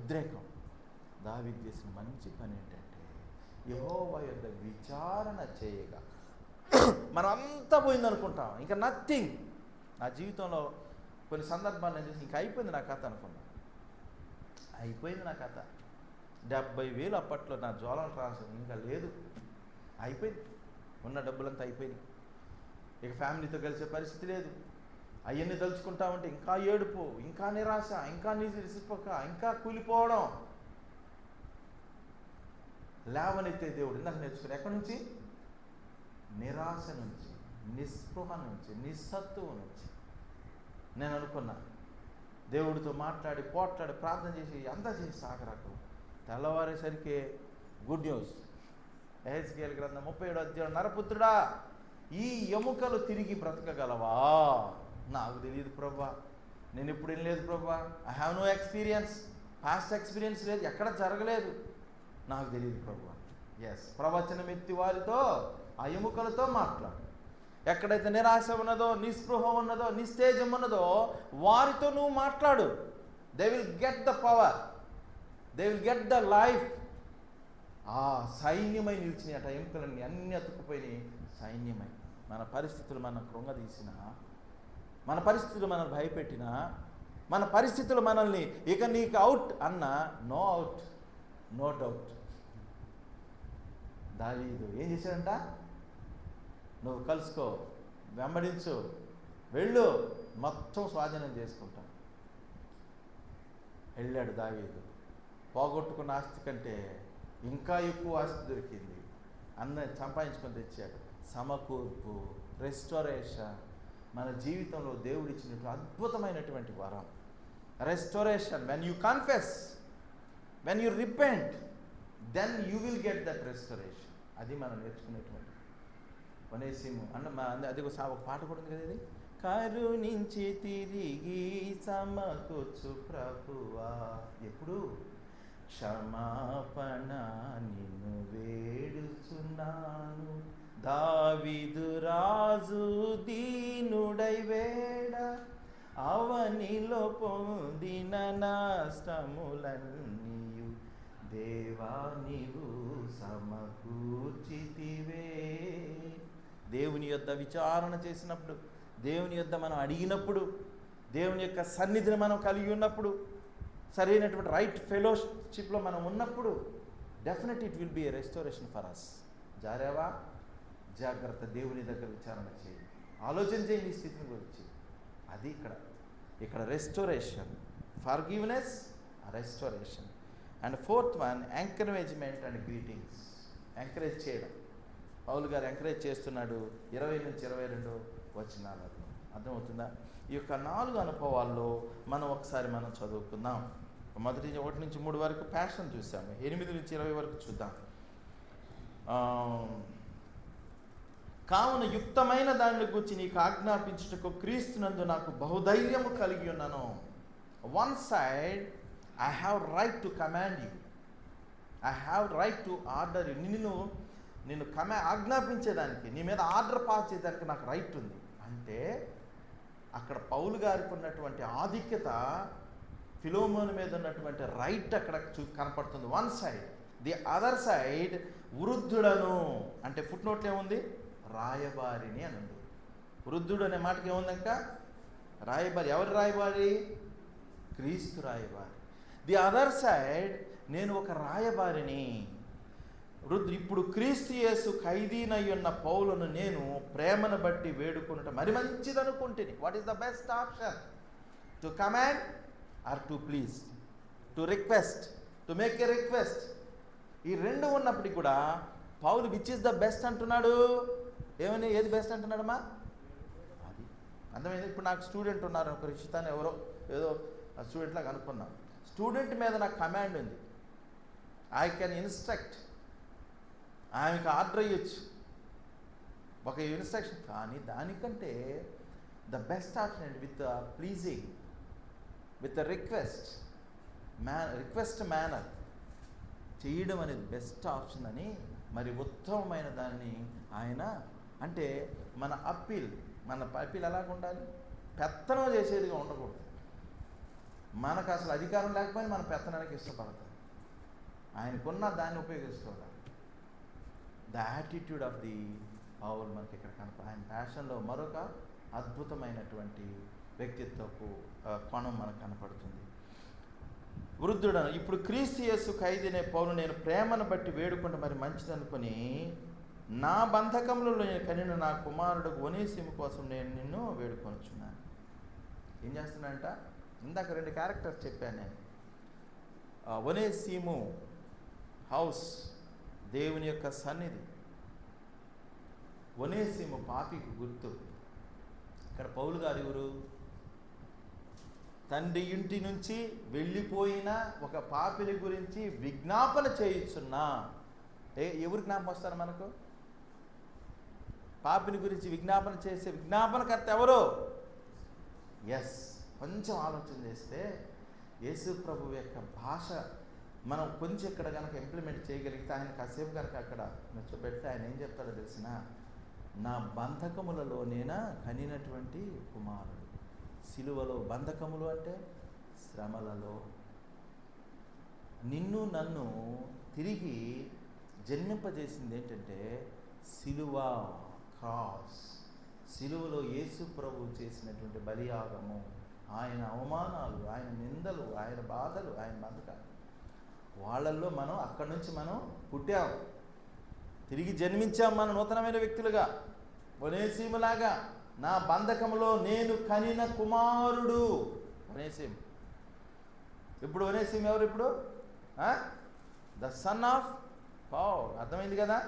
ఉద్రేకం. దావీదు చేసిన మంచి పని ఏంటంటే యెహోవా యొద్ద విచారణ చేయగా. మనం అంతా పోయిందనుకుంటాం, ఇంకా నథింగ్. నా జీవితంలో కొన్ని సందర్భాలు నేను చేసి ఇంకా అయిపోయింది నా కథ అనుకున్నాను. అయిపోయింది నా కథ. 70,000 అప్పట్లో నా జ్వాలన ట్రాన్స్ఫర్ ఇంకా లేదు, అయిపోయింది. ఉన్న డబ్బులంతా అయిపోయింది. ఇక ఫ్యామిలీతో కలిసే పరిస్థితి లేదు. అవన్నీ తలుచుకుంటా ఉంటే ఇంకా ఏడుపు, ఇంకా నిరాశ, ఇంకా నిసిపోక, ఇంకా కూలిపోవడం. లేవనెత్తే దేవుడు ఇందాక నేర్చుకుని ఎక్కడి నుంచి? నిరాశ నుంచి, నిస్పృహ నుంచి, నిస్సత్తువు నుంచి. నేను అనుకున్నా దేవుడితో మాట్లాడి పోట్లాడి ప్రార్థన చేసి అంతా చేసి సాగరాకు. తెల్లవారేసరికి గుడ్ న్యూస్. యెహెజ్కేలు గ్రంథం 37వ అధ్యాయం, నరపుత్రుడా, ఈ ఎముకలు తిరిగి బ్రతకగలవా? నాకు తెలియదు ప్రభువా, నేను ఎప్పుడు వినలేదు ప్రభువా, I have no experience, past experience లేదు, ఎక్కడ జరగలేదు, నాకు తెలియదు ప్రభువా. ఎస్, ప్రవచనం ఎత్తి వారితో, ఆ ఎముకలతో మాట్లాడు. ఎక్కడైతే నిరాశ ఉన్నదో, నిస్పృహ ఉన్నదో, నిస్తేజం ఉన్నదో వారితో నువ్వు మాట్లాడు. They will get the power, they will get the life. ఆ సైన్యమై నిలిచినాయి అట ఎముకలన్నీ, అన్నీ అతుక్కుపోయినాయి సైన్యమై. మన పరిస్థితులు మనం కృంగదీసిన, మన పరిస్థితులు మనల్ని భయపెట్టిన, మన పరిస్థితులు మనల్ని ఇక నీకు అవుట్ అన్న, నో అవుట్, నో డౌట్. దావీదు ఏం చేశాడంట? నువ్వు కలుసుకో, వెంబడించు, వెళ్ళు, మొత్తం స్వాధీనం చేసుకుంటా. వెళ్ళాడు దావీదు. పోగొట్టుకున్న ఆస్తి కంటే ఇంకా ఎక్కువ ఆస్తి దొరికింది. సంపాదించుకొని తెచ్చాడు. సమకూర్పు, రెస్టోరేషన్ మన జీవితంలో దేవుడు ఇచ్చినటువంటి అద్భుతమైనటువంటి వరం. Restoration, when you confess, when you repent, then you will get that restoration. అది మనం నేర్చుకునేటువంటి వనేసిము అది ఒక పాట కూడా ఉంది కదా, ఇది కరుణించి తిరిగి సమకూర్చు ప్రభువా. ఎప్పుడు? క్షమాపణ నిన్ను వేడుచున్నాను. దావీదు రాజు దీనుడై వేడ, అవనిలో పొందిన నష్టములన్నీయు దేవా నీవు సమకూర్చితివే. దేవుని యొద్ద విచారణ చేసినప్పుడు, దేవుని యొద్ద మనం అడిగినప్పుడు, దేవుని యొక్క సన్నిధిని మనం కలిగి ఉన్నప్పుడు, సరైనటువంటి రైట్ ఫెలోషిప్లో మనం ఉన్నప్పుడు, definite it will be a restoration for us. జారావా? జాగ్రత్త, దేవుని దగ్గర విచారణ చేయి, ఆలోచన చేయి నీ స్థితిని గురించి. అది ఇక్కడ restoration, forgiveness, restoration. And 4th one, encouragement and greetings. Encourage చేయడం. పౌలు గారు ఎంకరేజ్ చేస్తున్నాడు 20 నుంచి 22 వచనాలలో. అర్థమవుతుందా? ఈ యొక్క 4 అనుభవాల్లో మనం ఒకసారి మనం చదువుకుందాం. మొదటి 1 నుంచి 3 వరకు ప్యాషన్ చూసాము, 8 నుంచి 20 వరకు చూద్దాం. కావున యుక్తమైన దానిని గురించి నీకు ఆజ్ఞాపించుటకు క్రీస్తునందు నాకు బహుధైర్యము కలిగి ఉన్నాను. One side I have right to command you, I have right to order you. నిన్ను ఆజ్ఞాపించేదానికి, నీ మీద ఆర్డర్ పాస్ చేయడానికి నాకు రైట్ ఉంది. అంటే అక్కడ పౌలు గారికి ఉన్నటువంటి ఆధిక్యత, ఫిలోమోను మీద ఉన్నటువంటి రైట్ అక్కడ కనపడుతుంది. One side. The other side వృద్ధుడను అంటే ఫుట్ నోట్లో ఏముంది? రాయబారిని అని ఉంది. వృద్ధుడు అనే మాటకి ఏముందంక? రాయబారి. ఎవరు రాయబారి? క్రీస్తు రాయబారి. ది అదర్ సైడ్ నేను ఒక రాయబారిని. ఇప్పుడు క్రీస్తు యేసు ఖైదీనై ఉన్న పౌలును నేను ప్రేమను బట్టి వేడుకున్నట మరి మంచిదనుకుంటుని. What is the best option? To command or to please, to request, to make a request. ఈ రెండు ఉన్నప్పటికీ కూడా Paul which is the best అంటున్నాడు. ఏది బెస్ట్ అంటున్నాడమ్మా? అది అర్థమైంది. ఇప్పుడు నాకు స్టూడెంట్ ఉన్నారు, ఒక రిషితాన్ని ఎవరో ఏదో స్టూడెంట్ లాగా అనుకున్నాం. స్టూడెంట్ మీద నాకు కమాండ్ ఉంది, ఐ కెన్ ఇన్స్ట్రక్ట్, ఆమెకు ఆర్డర్ ఇవ్వచ్చు, ఒక ఇన్స్ట్రక్షన్. కానీ దానికంటే ద బెస్ట్ ఆప్షన్ అండి with pleasing, with request manner చేయడం అనేది బెస్ట్ ఆప్షన్ అని, మరి ఉత్తమమైన దాన్ని ఆయన అంటే మన అప్పీల్ ఎలాగ ఉండాలి? పెత్తనం చేసేదిగా ఉండకూడదు. మనకు అసలు అధికారం లేకపోయినా మన పెత్తనానికి ఇష్టపడతాం. ఆయనకున్న దాన్ని ఉపయోగిస్తుంటాం. The attitude of the Paul మనకి ఇక్కడ ఆయన ప్యాషన్లో మరొక అద్భుతమైనటువంటి వ్యక్తిత్వపు కోణం మనకు కనపడుతుంది. వృద్ధుడను ఇప్పుడు క్రీస్తు యేసు ఖైదీనే పౌలు నేను ప్రేమను బట్టి వేడుకుంటే మరి మంచిదనుకొని నా బంధకంలో నేను కనిన నా కుమారుడు ఒనేసిము కోసం నేను నిన్ను వేడుకొనుచున్నాను. ఏం చేస్తున్నానంట? ఇందాక 2 క్యారెక్టర్స్ చెప్పాను నేను. ఒనేసిము హౌస్, దేవుని యొక్క సన్నిధి. ఒనేసిము పాపికి గుర్తు. ఇక్కడ పౌలు గారు ఎవరు? తండ్రి ఇంటి నుంచి వెళ్ళిపోయిన ఒక పాపిని గురించి విజ్ఞాపన చేయుచున్నా. ఎవరు జ్ఞాపకం వస్తారు మనకు? పాపిని గురించి విజ్ఞాపన చేసే విజ్ఞాపనకర్త ఎవరు? ఎస్. కొంచెం ఆలోచన చేస్తే యేసు ప్రభు యొక్క భాష మనం కొంచెం ఇక్కడ కనుక ఇంప్లిమెంట్ చేయగలిగితే, ఆయన కాసేపు కనుక అక్కడ నచ్చబెడితే ఆయన ఏం చెప్తాడో తెలిసిన, నా బంధకములలో నేనా కనినటువంటి కుమారుడు. సిలువలో బంధకములు అంటే శ్రమలలో నిన్ను నన్ను తిరిగి జన్మింపజేసింది ఏంటంటే సిలువ, క్రాస్. సిలువలో యేసు ప్రభు చేసినటువంటి బలియాగము, ఆయన అవమానాలు, ఆయన నిందలు, ఆయన బాధలు, ఆయన బంధకాలు, వాళ్ళల్లో మనం అక్కడి నుంచి మనం పుట్టాం, తిరిగి జన్మించాం మనం నూతనమైన వ్యక్తులుగా. ఒనేసిములాగా నా బంధకంలో నేను కనిన కుమారుడు ఒనేసిము. ఇప్పుడు ఒనేసిము ఎవరు? ఇప్పుడు ద సన్ ఆఫ్ పౌల్. అర్థమైంది కదా?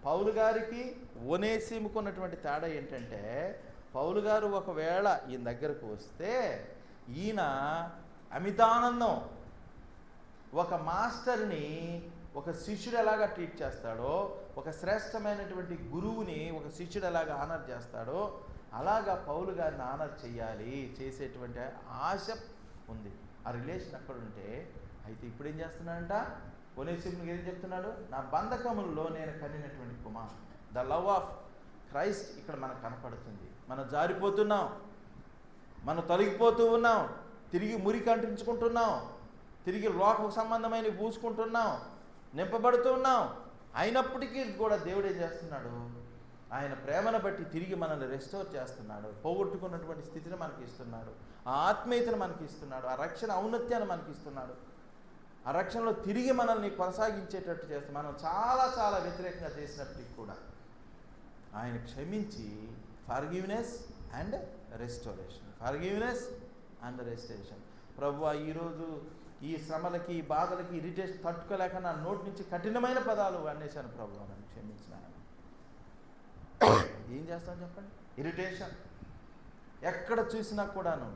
పౌలు గారికి ఒనేసిముకు ఉన్నటువంటి తేడా ఏంటంటే, పౌలు గారు ఒకవేళ ఈయన దగ్గరకు వస్తే ఈయన అమితానందం, ఒక మాస్టర్ని ఒక శిష్యుడు ఎలాగా ట్రీట్ చేస్తాడో, ఒక శ్రేష్టమైనటువంటి గురువుని ఒక శిష్యుడు ఎలాగా ఆనర్ చేస్తాడో, అలాగా పౌలు గారిని ఆనర్ చేసేటువంటి ఆశ ఉంది. ఆ రిలేషన్ అక్కడ ఉంటే, అయితే ఇప్పుడు ఏం చేస్తున్నాడంట? ఒనేసిముకి ఏం చెప్తున్నాడు? నా బంధకములలో నేను కనినటువంటి కుమార్. ద లవ్ ఆఫ్ క్రైస్ట్ ఇక్కడ మనకు కనపడుతుంది. మనం జారిపోతున్నాం, మనం తొలగిపోతూ ఉన్నాం, తిరిగి మురికి అంటించుకుంటున్నాం, తిరిగి లోక సంబంధమైన పూసుకుంటున్నాం, నింపబడుతూ ఉన్నాం. అయినప్పటికీ కూడా దేవుడు ఏం చేస్తున్నాడు? ఆయన ప్రేమను బట్టి తిరిగి మనల్ని రెస్టోర్ చేస్తున్నాడు. పోగొట్టుకున్నటువంటి స్థితిని మనకి ఇస్తున్నాడు, ఆ ఆత్మీయతను మనకి ఇస్తున్నాడు, ఆ రక్షణ ఔన్నత్యాన్ని మనకి ఇస్తున్నాడు. ఆ రక్షణలో తిరిగి మనల్ని కొనసాగించేటట్టు చేస్తే, మనం చాలా చాలా వ్యతిరేకంగా చేసినప్పటికీ కూడా ఆయన క్షమించి forgiveness and restoration, forgiveness and restoration. ప్రభువా, ఈరోజు ఈ శ్రమలకి, ఈ బాధలకి, ఇరిటేషన్ తట్టుకోలేక నా నోటి నుంచి కఠినమైన పదాలు అనేశాను ప్రభువా, నన్ను క్షమించిన. ఏం చేస్తాం చెప్పండి? ఇరిటేషన్. ఎక్కడ చూసినా కూడాను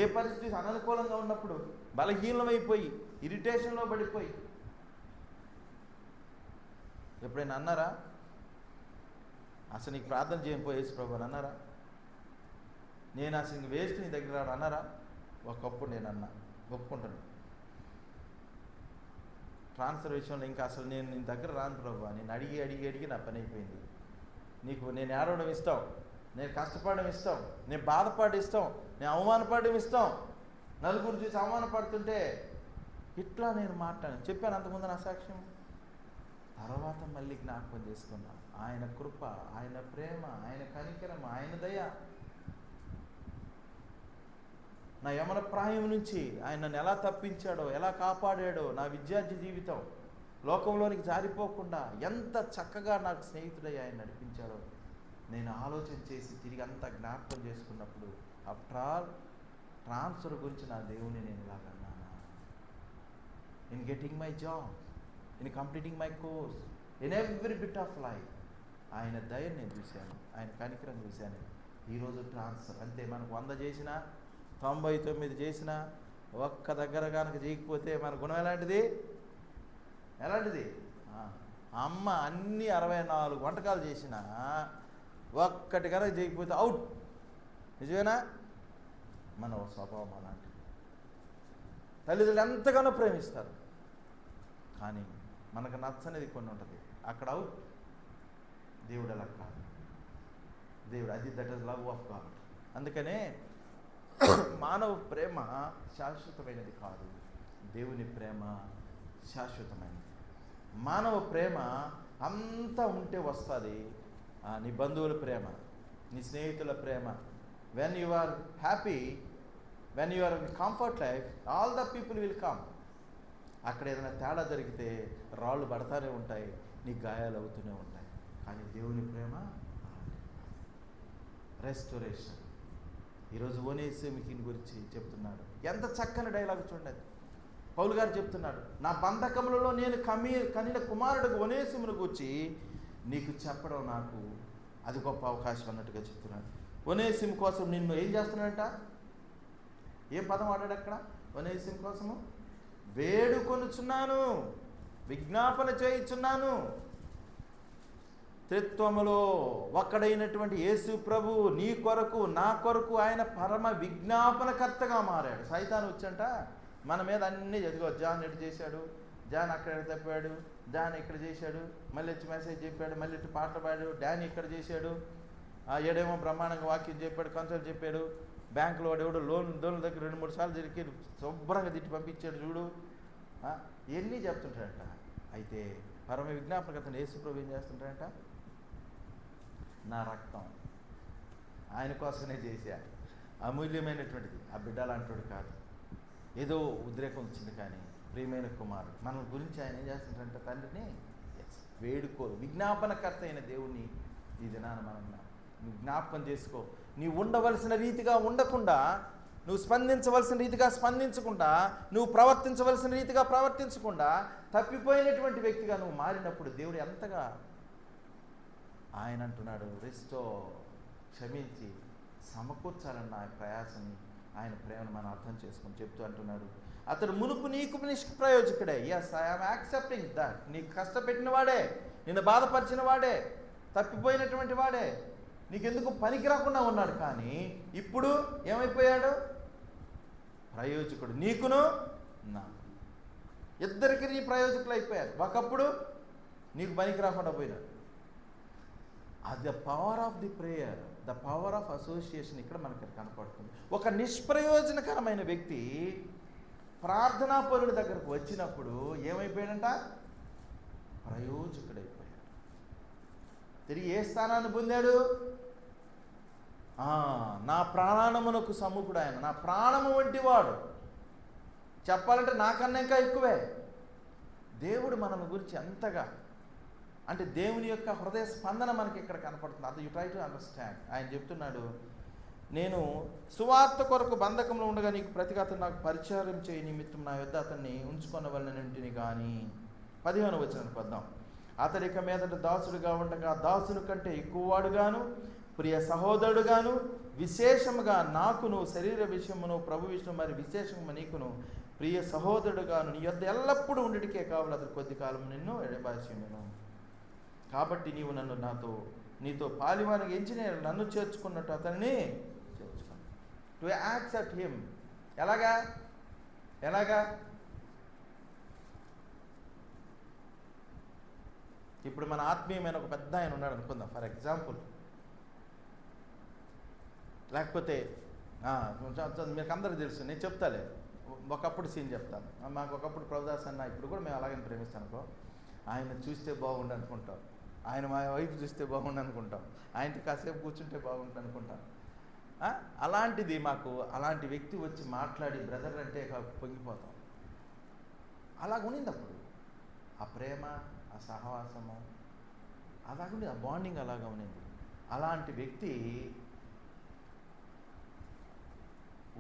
ఏ పరిస్థితి అననుకూలంగా ఉన్నప్పుడు బలహీనమైపోయి ఇరిటేషన్లో పడిపోయి. ఎప్పుడైనా అన్నారా అసలు నీకు ప్రార్థన చేయకపోయి యేసు ప్రభు అని అన్నారా? నేను అసలు ఇంక వేస్ట్ నీ దగ్గర రాడు అన్నారా? ఒకప్పుడు నేను అన్నా, ఒప్పుకుంటాను. ట్రాన్స్ఫర్ విషయంలో ఇంకా అసలు నేను నీ దగ్గర రాను ప్రభు, నేను అడిగి అడిగి అడిగి నా పని అయిపోయింది. నేను ఏడవడం ఇష్టం, నేను కష్టపడడం ఇష్టం, నేను బాధపడడం ఇష్టం, నేను అవమానపడడం ఇష్టం, నలుగురు చూసి అవమానపడుతుంటే ఇట్లా నేను చెప్పాను అంతకుముందు నా సాక్ష్యం. తర్వాత మళ్ళీ జ్ఞాపకం చేసుకున్నా ఆయన కృప, ఆయన ప్రేమ, ఆయన కనికరం, ఆయన దయ. నా యమన ప్రాయం నుంచి ఆయన నన్ను ఎలా తప్పించాడో, ఎలా కాపాడాడో, నా విద్యార్థి జీవితం లోకంలోనికి జారిపోకుండా ఎంత చక్కగా నాకు స్నేహితుడై ఆయన నడిపించాడో నేను ఆలోచన చేసి తిరిగి అంతా జ్ఞాపకం చేసుకున్నప్పుడు ఆఫ్టర్ ఆల్ ట్రాన్స్ఫర్ గురించి నా దేవుని నేను ఇలాగన్నాను. In getting my job, in completing my course, in every bit of life ఆయన దయని నేను చూశాను, ఆయన కనికరం చూశాను. ఈరోజు ట్రాన్స్ఫర్ అంతే. మనకు 100 చేసినా 99 చేసినా ఒక్క దగ్గర కనుక చేయకపోతే మన గుణం ఎలాంటిది? అమ్మ అన్ని 64 వంటకాలు చేసినా ఒక్కటి కనుక చేయకపోతే అవుట్. నిజమేనా? మన స్వభావం అలాంటిది. తల్లిదండ్రులు ఎంతగానో ప్రేమిస్తారు, కానీ మనకు నచ్చనిది కొన్ని ఉంటుంది, అక్కడ అవుట్. దేవుడు అలా కాదు. దేవుడు అది that is love of God. అందుకనే మానవ ప్రేమ శాశ్వతమైనది కాదు, దేవుని ప్రేమ శాశ్వతమైనది. మానవ ప్రేమ అంతా ఉంటే వస్తుంది. నీ బంధువుల ప్రేమ, నీ స్నేహితుల ప్రేమ, when you are happy, when you are in comfort life, all the people will come. అక్కడ ఏదైనా తేడా జరిగితే రాళ్ళు పడతానే ఉంటాయి, నీకు గాయాలు అవుతూనే ఉంటాయి. కానీ దేవుని ప్రేమ రెస్టోరేషన్. ఈరోజు ఓనేసిముని గురించి చెప్తున్నాడు. ఎంత చక్కని డైలాగ్ చూడండి. పౌలు గారు చెప్తున్నాడు, నా బంధకములలో నేను కనిన కుమారుడికి ఓనేసిమును గూర్చి నీకు చెప్పడం నాకు అది గొప్ప అవకాశం అన్నట్టుగా చెప్తున్నాడు. ఓనేసిము కోసం నిన్ను ఏం చేస్తున్నాడంట? ఏం పదం వాడాడు అక్కడ? ఓనేసిము కోసము వేడుకొనుచున్నాను, విజ్ఞాపన చేయుచున్నాను. త్రిత్వములో ఒక్కడైనటువంటి యేసు ప్రభు నీ కొరకు నా కొరకు ఆయన పరమ విజ్ఞాపనకర్తగా మారాడు. సైతాను వచ్చంట మన మీద అన్నీ చదివో, జాన్ ఎటు చేశాడు, జాన్ అక్కడ తప్పాడు, జాన్ ఇక్కడ చేశాడు, మళ్ళీ వచ్చి మెసేజ్ చెప్పాడు, మళ్ళీ ఇటు పాటలు పాడాడు, డానీ ఇక్కడ చేశాడు, ఏడేమో బ్రహ్మాండంగా వాక్యం చెప్పాడు, కన్సల్ట్ చెప్పాడు, బ్యాంకులో వాడు ఎవడు లోన్ల దగ్గర 2-3 సార్లు తిరిగి శుభ్రంగా తిట్టి పంపించాడు చూడు, ఇవన్నీ చెప్తుంటాడంట. అయితే పరమ విజ్ఞాపనకర్త యేసు ప్రభు ఏం చేస్తుంటాడంట? నా రక్తం ఆయన కోసమే చేశా, అమూల్యమైనటువంటిది. ఆ బిడ్డ లాంటివాడు కాదు, ఏదో ఉద్రేకం వచ్చింది. కానీ ప్రియమైన కుమారుడు మన గురించి ఆయన ఏం చేస్తుంటారంటే తండ్రిని వేడుకోరు. విజ్ఞాపనకర్త అయిన దేవుణ్ణి ఈ దినాన మనం జ్ఞాపకం చేసుకో. నీవు ఉండవలసిన రీతిగా ఉండకుండా, నువ్వు స్పందించవలసిన రీతిగా స్పందించకుండా, నువ్వు ప్రవర్తించవలసిన రీతిగా ప్రవర్తించకుండా తప్పిపోయినటువంటి వ్యక్తిగా నువ్వు మారినప్పుడు దేవుడు ఎంతగా ఆయన అంటున్నాడు, రెస్టో క్షమించి సమకూర్చాలన్న ఆ ప్రయాసని, ఆయన ప్రేమను మనం అర్థం చేసుకొని చెప్తూ అంటున్నాడు, అతడు మునుపు నీకు నిష్ప్రయోజకుడే. Yes, I'm accepting that. నీకు కష్టపెట్టిన వాడే, నిన్ను బాధపరిచిన వాడే, తప్పిపోయినటువంటి వాడే, నీకెందుకు పనికి రాకుండా ఉన్నాడు. కానీ ఇప్పుడు ఏమైపోయాడు? ప్రయోజకుడు. నీకును నాకు, ఇద్దరికి నీ ప్రయోజకులు అయిపోయారు. ఒకప్పుడు నీకు పనికి రాకుండా పోయినాడు. అది the power of the prayer, the power of association ఇక్కడ మనకి కనపడుతుంది. ఒక నిష్ప్రయోజనకరమైన వ్యక్తి ప్రార్థనా పరుడి దగ్గరకు వచ్చినప్పుడు ఏమైపోయాడంట? ప్రయోజకుడైపోయాడు. తిరిగి ఏ స్థానాన్ని పొందాడు? నా ప్రాణమునకు సముఖుడు ఆయన, నా ప్రాణము వంటి వాడు. చెప్పాలంటే నాకన్నా ఇంకా ఎక్కువే. దేవుడు మన గురించి ఎంతగా, అంటే దేవుని యొక్క హృదయ స్పందన మనకి ఇక్కడ కనపడుతుంది. అది యు ట్రై టు అండర్స్టాండ్. ఆయన చెప్తున్నాడు, నేను సువార్త కొరకు బంధకంలో ఉండగా నీకు ప్రతిగా అతను నాకు పరిచారం చేయ నిమిత్తం నా యొద్ద అతన్ని ఉంచుకొనవలనంటిని కానీ. 15వ వచనానికి వద్దాం. అతడిక మీదట దాసుడుగా ఉండగా దాసుని కంటే ఎక్కువవాడుగాను, ప్రియ సహోదరుడుగాను, విశేషముగా నాకును శరీర విషయమును ప్రభు విషయం మరి విశేషము నీకును ప్రియ సహోదరుడుగాను నీ యొద్ద ఎల్లప్పుడూ ఉండిటికే కావాలి. అతడు కొద్ది కాలం నిన్ను ఎడబాసిను. కాబట్టి నీవు నీతో పాలివానికి ఎంచి నేను నన్ను చేర్చుకున్నట్టు అతన్ని చేర్చుకున్నాను. To accept him. ఎలాగా ఇప్పుడు మన ఆత్మీయమైన ఒక పెద్ద ఆయన ఉన్నాడు అనుకుందాం ఫర్ ఎగ్జాంపుల్. లేకపోతే మీకు అందరికీ తెలుసు, నేను చెప్తాలే ఒకప్పుడు సీన్ చెప్తాను. మాకు ఒకప్పుడు ప్రభుదాస్ అన్న, ఇప్పుడు కూడా మేము అలాగని ప్రేమిస్తాను అనుకో. ఆయన చూస్తే బాగుండు అనుకుంటాం, ఆయన మా వైపు చూస్తే బాగుండు అనుకుంటాం, ఆయనతో కాసేపు కూర్చుంటే బాగుంటుంది అనుకుంటాం. అలాంటిది మాకు అలాంటి వ్యక్తి వచ్చి మాట్లాడి బ్రదర్ అంటే పొంగిపోతాం. అలాగుండింది అప్పుడు ఆ ప్రేమ, ఆ సహవాసము అలాగుండి, ఆ బాండింగ్ అలాగా ఉన్నింది. అలాంటి వ్యక్తి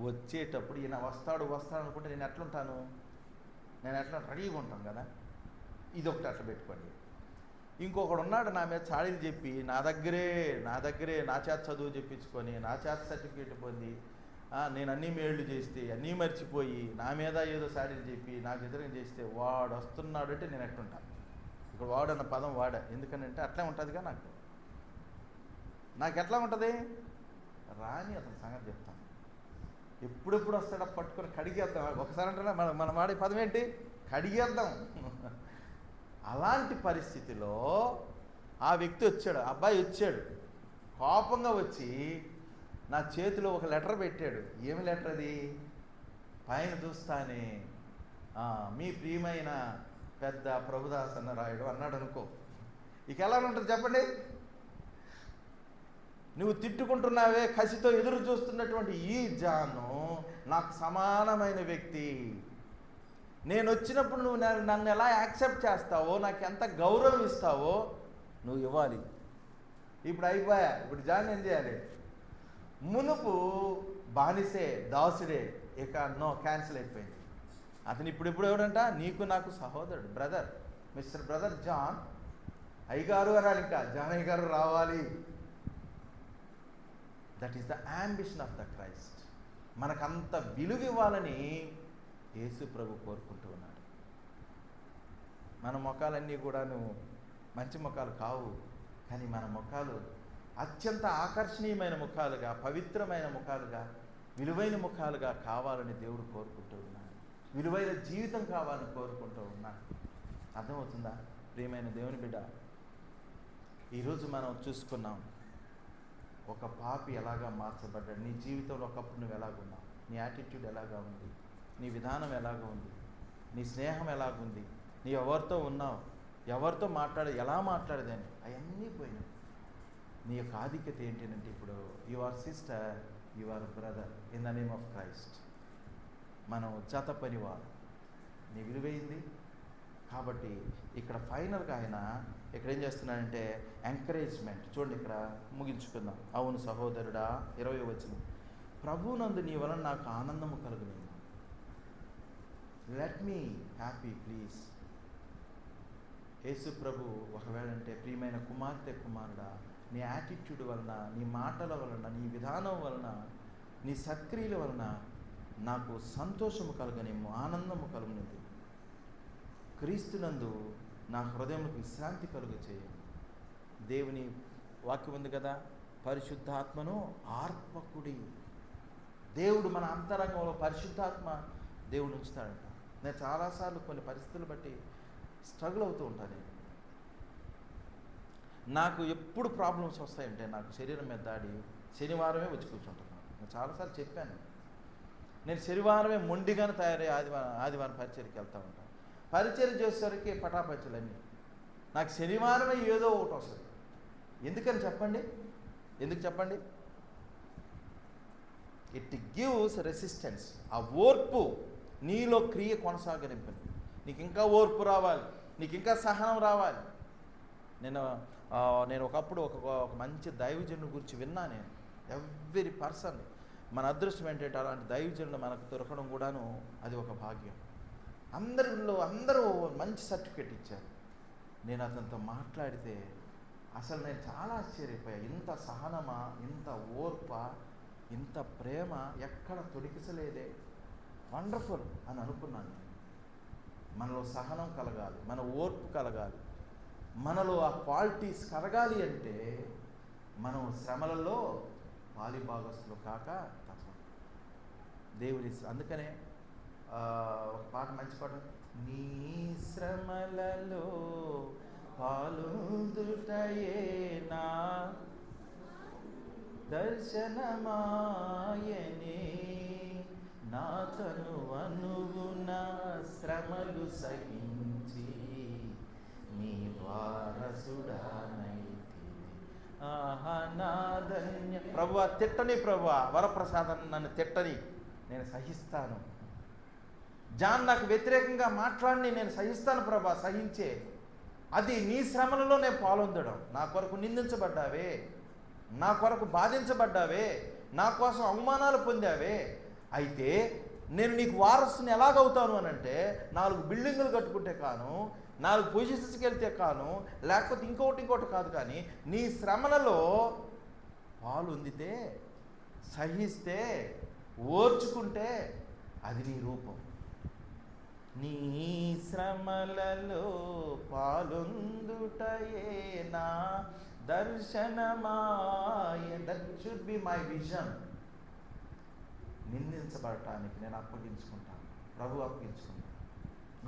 వచ్చేటప్పుడు ఈయన వస్తాడు అనుకుంటే నేను ఎట్లుంటాను, రెడీగా ఉంటాను కదా. ఇదొకటి అట్లా పెట్టుకోండి. ఇంకొకడు ఉన్నాడు నా మీద చాడీలు చెప్పి నా దగ్గరే నా చేత చదువు చెప్పించుకొని నా చేత సర్టిఫికేట్ పొంది నేను అన్నీ మేళ్ళు చేస్తే అన్నీ మర్చిపోయి నా మీద ఏదో చాడీలు చెప్పి నాకు ఎదురుగా చేస్తే వాడు వస్తున్నాడు అంటే నేను ఎట్లుంటాను. ఇక్కడ వాడు అన్న పదం వాడా, ఎందుకనంటే అట్లే ఉంటుందిగా. నాకు ఎట్లా ఉంటుంది రాని అతని సంగతి చెప్తాను. ఎప్పుడెప్పుడు వస్తాడో పట్టుకొని కడిగేద్దాం. ఒకసారి అంటే మనం వాడే పదం ఏంటి, కడిగేద్దాం. అలాంటి పరిస్థితిలో ఆ వ్యక్తి వచ్చాడు, అబ్బాయి వచ్చాడు, కోపంగా వచ్చి నా చేతిలో ఒక లెటర్ పెట్టాడు. ఏమి లెటర్ అది? పైన చూస్తానే మీ ప్రియమైన పెద్ద ప్రభుదాస్ అన్న రాయుడు అన్నాడు అనుకో. ఇక ఎలా ఉంటుంది చెప్పండి? నువ్వు తిట్టుకుంటున్నావే, కసితో ఎదురు చూస్తున్నటువంటి ఈ జాను నాకు సమానమైన వ్యక్తి. నేను వచ్చినప్పుడు నువ్వు నన్ను ఎలా యాక్సెప్ట్ చేస్తావో, నాకు ఎంత గౌరవం ఇస్తావో నువ్వు ఇవ్వాలి. ఇప్పుడు అయిపోయా. ఇప్పుడు జాన్ ఏం చేయాలి? మునుపు బానిసే, దాసుడే, ఇక క్యాన్సిల్ అయిపోయింది. అతను ఇప్పుడు ఎవడంట? నీకు నాకు సహోదరుడు, బ్రదర్, మిస్టర్ బ్రదర్ జాన్ అయ్యగారు అనాలి. ఇంకా జాన్ అయ్యగారు రావాలి. That is the ambition of the Christ. మనకంత విలువ ఇవ్వాలని యేసు ప్రభు కోరుకుంటూ ఉన్నాడు. మన ముఖాలన్నీ కూడాను మంచి ముఖాలు కావు, కానీ మన ముఖాలు అత్యంత ఆకర్షణీయమైన ముఖాలుగా, పవిత్రమైన ముఖాలుగా, విలువైన ముఖాలుగా కావాలని దేవుడు కోరుకుంటూ ఉన్నాడు. విలువైన జీవితం కావాలని కోరుకుంటూ ఉన్నాడు. అర్థమవుతుందా ప్రియమైన దేవుని బిడ్డ? ఈరోజు మనం చూసుకున్నాం ఒక పాపి ఎలాగా మార్చబడ్డాడు. నీ జీవితంలో ఒకప్పుడు నువ్వు ఎలాగున్నావు, నీ యాటిట్యూడ్ ఎలాగా ఉంది, నీ విధానం ఎలాగ ఉంది, నీ స్నేహం ఎలాగుంది, నీ ఎవరితో ఉన్నావు, ఎవరితో ఎలా మాట్లాడేదాన్ని, అవన్నీ పోయినాయి. నీ యొక్క ఆధిక్యత ఏంటంటే ఇప్పుడు you are sister, you are brother in the name of Christ. మనం జత పనివారు, నీ విలువైంది. కాబట్టి ఇక్కడ ఫైనల్గా ఆయన ఇక్కడ ఏం చేస్తున్నాడంటే ఎంకరేజ్మెంట్. చూడండి, ఇక్కడ ముగించుకుందాం. అవును సహోదరుడా, 20వ వచనం, ప్రభువునందు నీ వలన నాకు ఆనందము కలుగును. Let me happy please. యేసు ప్రభు ఒకవేళ అంటే ప్రియమైన కుమార్తె, కుమారుడా, నీ యాటిట్యూడ్ వలన, నీ మాటల వలన, నీ విధానం వలన, నీ సత్క్రియల వలన నాకు సంతోషము కలుగనేమో, ఆనందము కలుగునేది. క్రీస్తునందు నా హృదయంలో విశ్రాంతి కలుగ చేయండి. దేవుని వాక్యం ఉంది కదా, పరిశుద్ధాత్మను ఆర్పకుడి. దేవుడు మన అంతరంగంలో పరిశుద్ధాత్మ దేవుడు ఉంచుతాడంట. నేను చాలాసార్లు కొన్ని పరిస్థితులు బట్టి స్ట్రగుల్ అవుతూ ఉంటాను. నాకు ఎప్పుడు ప్రాబ్లమ్స్ వస్తాయంటే నాకు శరీరం మీద దాడి శనివారమే వచ్చి కూర్చుంటున్నాను. నేను చాలాసార్లు చెప్పాను, నేను శనివారమే మొండిగానే తయారై ఆదివారం పరిచర్కి వెళ్తూ ఉంటాను. పరిచర్య చేసేసరికి పటాపంచలన్నీ. నాకు శనివారమే ఏదో ఒకటి వస్తుంది. ఎందుకని చెప్పండి? ఎందుకు చెప్పండి? It gives resistance. ఆ ఓర్పు నీలో క్రియ కొనసాగనింపని. నీకు ఇంకా ఓర్పు రావాలి, నీకు ఇంకా సహనం రావాలి. నేను ఒకప్పుడు ఒక మంచి దైవజనుల గురించి విన్నా. నేను ఎవ్రీ పర్సన్, మన అదృష్టం ఏంటంటే అలాంటి దైవజనులు మనకు దొరకడం కూడాను అది ఒక భాగ్యం. అందరూ మంచి సర్టిఫికేట్ ఇచ్చారు. నేను అతనితో మాట్లాడితే అసలు నేను చాలా ఆశ్చర్యపోయా. ఇంత సహనమా, ఇంత ఓర్ప, ఇంత ప్రేమ ఎక్కడ తొడికిసలేదే, వండర్ఫుల్ అని అనుకున్నాను. మనలో సహనం కలగాలి, మన ఓర్పు కలగాలి, మనలో ఆ క్వాలిటీస్ కలగాలి అంటే మనం శ్రమలలో పాలిభాగస్తులు కాక తప్పదు. దేవుని అందుకనే ఒక పాట, మంచి పాట, నీ శ్రమలలో పాలుందుటయే నా దర్శనమాయనే, నా తను అనుగుణ శ్రమలు సహించి నీ వారసుడానైతే. ఆహా నా ధన్య ప్రభువా, తిట్టని ప్రభువా, వరప్రసాదం నన్ను తిట్టని, నేను సహిస్తాను. జాన్ నాకు వ్యతిరేకంగా మాట్లాడిని, నేను సహిస్తాను ప్రభా, సహించే. అది నీ శ్రమలలో నేను పాల్గొనడం. నా కొరకు నిందించబడ్డావే, నా కొరకు బాధించబడ్డావే, నా కోసం అవమానాలు పొందావే. అయితే నేను నీకు వారసుని ఎలాగవుతాను అని అంటే, 4 బిల్డింగులు కట్టుకుంటే కాను, 4 పొజిషన్స్కి వెళ్తే కాను, లేకపోతే ఇంకోటి కాదు, కానీ నీ శ్రమలలో పాలుందితే, సహిస్తే, ఓర్చుకుంటే అది నీ రూపం. నీ శ్రమలలో పాలుందుటయే నా దర్శనమాయ. That should be my vision. నిందించబడటానికి నేను అప్పగించుకుంటాను, ప్రభు అప్పగించుకుంటాను.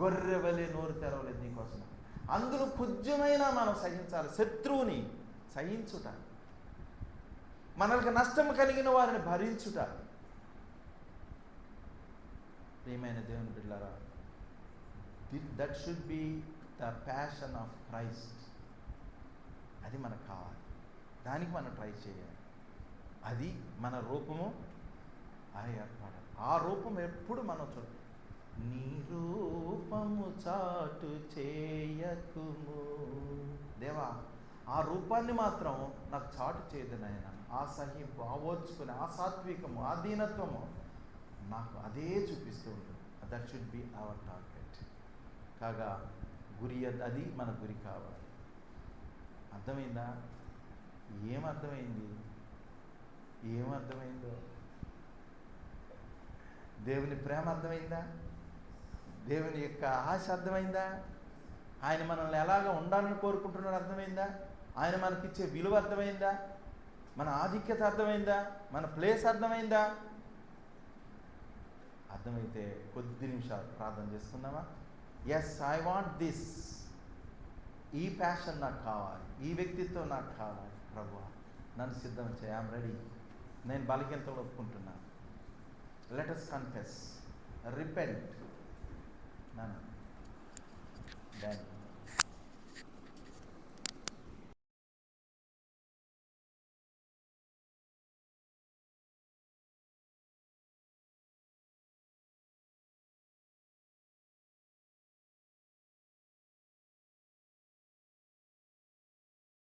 గొర్రెవలే నోరు తెరవలేదు నీకోసం. అందులో కొంచెమైనా మనం సహించాలి. శత్రువుని సహించుట, మనకు నష్టం కలిగిన వారిని భరించుట. ప్రియమైన దేవుని బిడ్డలారా, that should be the passion of Christ. అది మనకు కావాలి, దానికి మనం ట్రై చేయాలి. అది మన రూపము ఏర్పడాలి. ఆ రూపం ఎప్పుడు మనం చూడాలి. నీ రూపము చాటు చేయకుము దేవా, ఆ రూపాన్ని మాత్రం నాకు చాటు చేయదు నాయన. ఆ సహింపు, ఆ ఓర్చుకుని, ఆ సాత్వికము, ఆ దీనత్వము నాకు అదే చూపిస్తూ ఉంటుంది. That should be our target. కాగా గురి అది మన గురి కావాలి. అర్థమైందా? ఏమర్థమైందో? దేవుని ప్రేమ అర్థమైందా? దేవుని యొక్క ఆశ అర్థమైందా? ఆయన మనల్ని ఎలాగ ఉండాలని కోరుకుంటున్నాడు అర్థమైందా? ఆయన మనకిచ్చే విలువ అర్థమైందా? మన ఆధిక్యత అర్థమైందా? మన ప్లేస్ అర్థమైందా? అర్థమైతే కొద్ది నిమిషాలు ప్రార్థన చేసుకుందామా? Yes, I want this. ఈ ప్యాషన్ నాకు కావాలి, ఈ వ్యక్తిత్వం నాకు కావాలి. ప్రభువా, నన్ను సిద్ధం చేయి. I'm ready. నేను బలహీనతలు ఒప్పుకుంటున్నాను. Let us confess, repent. Then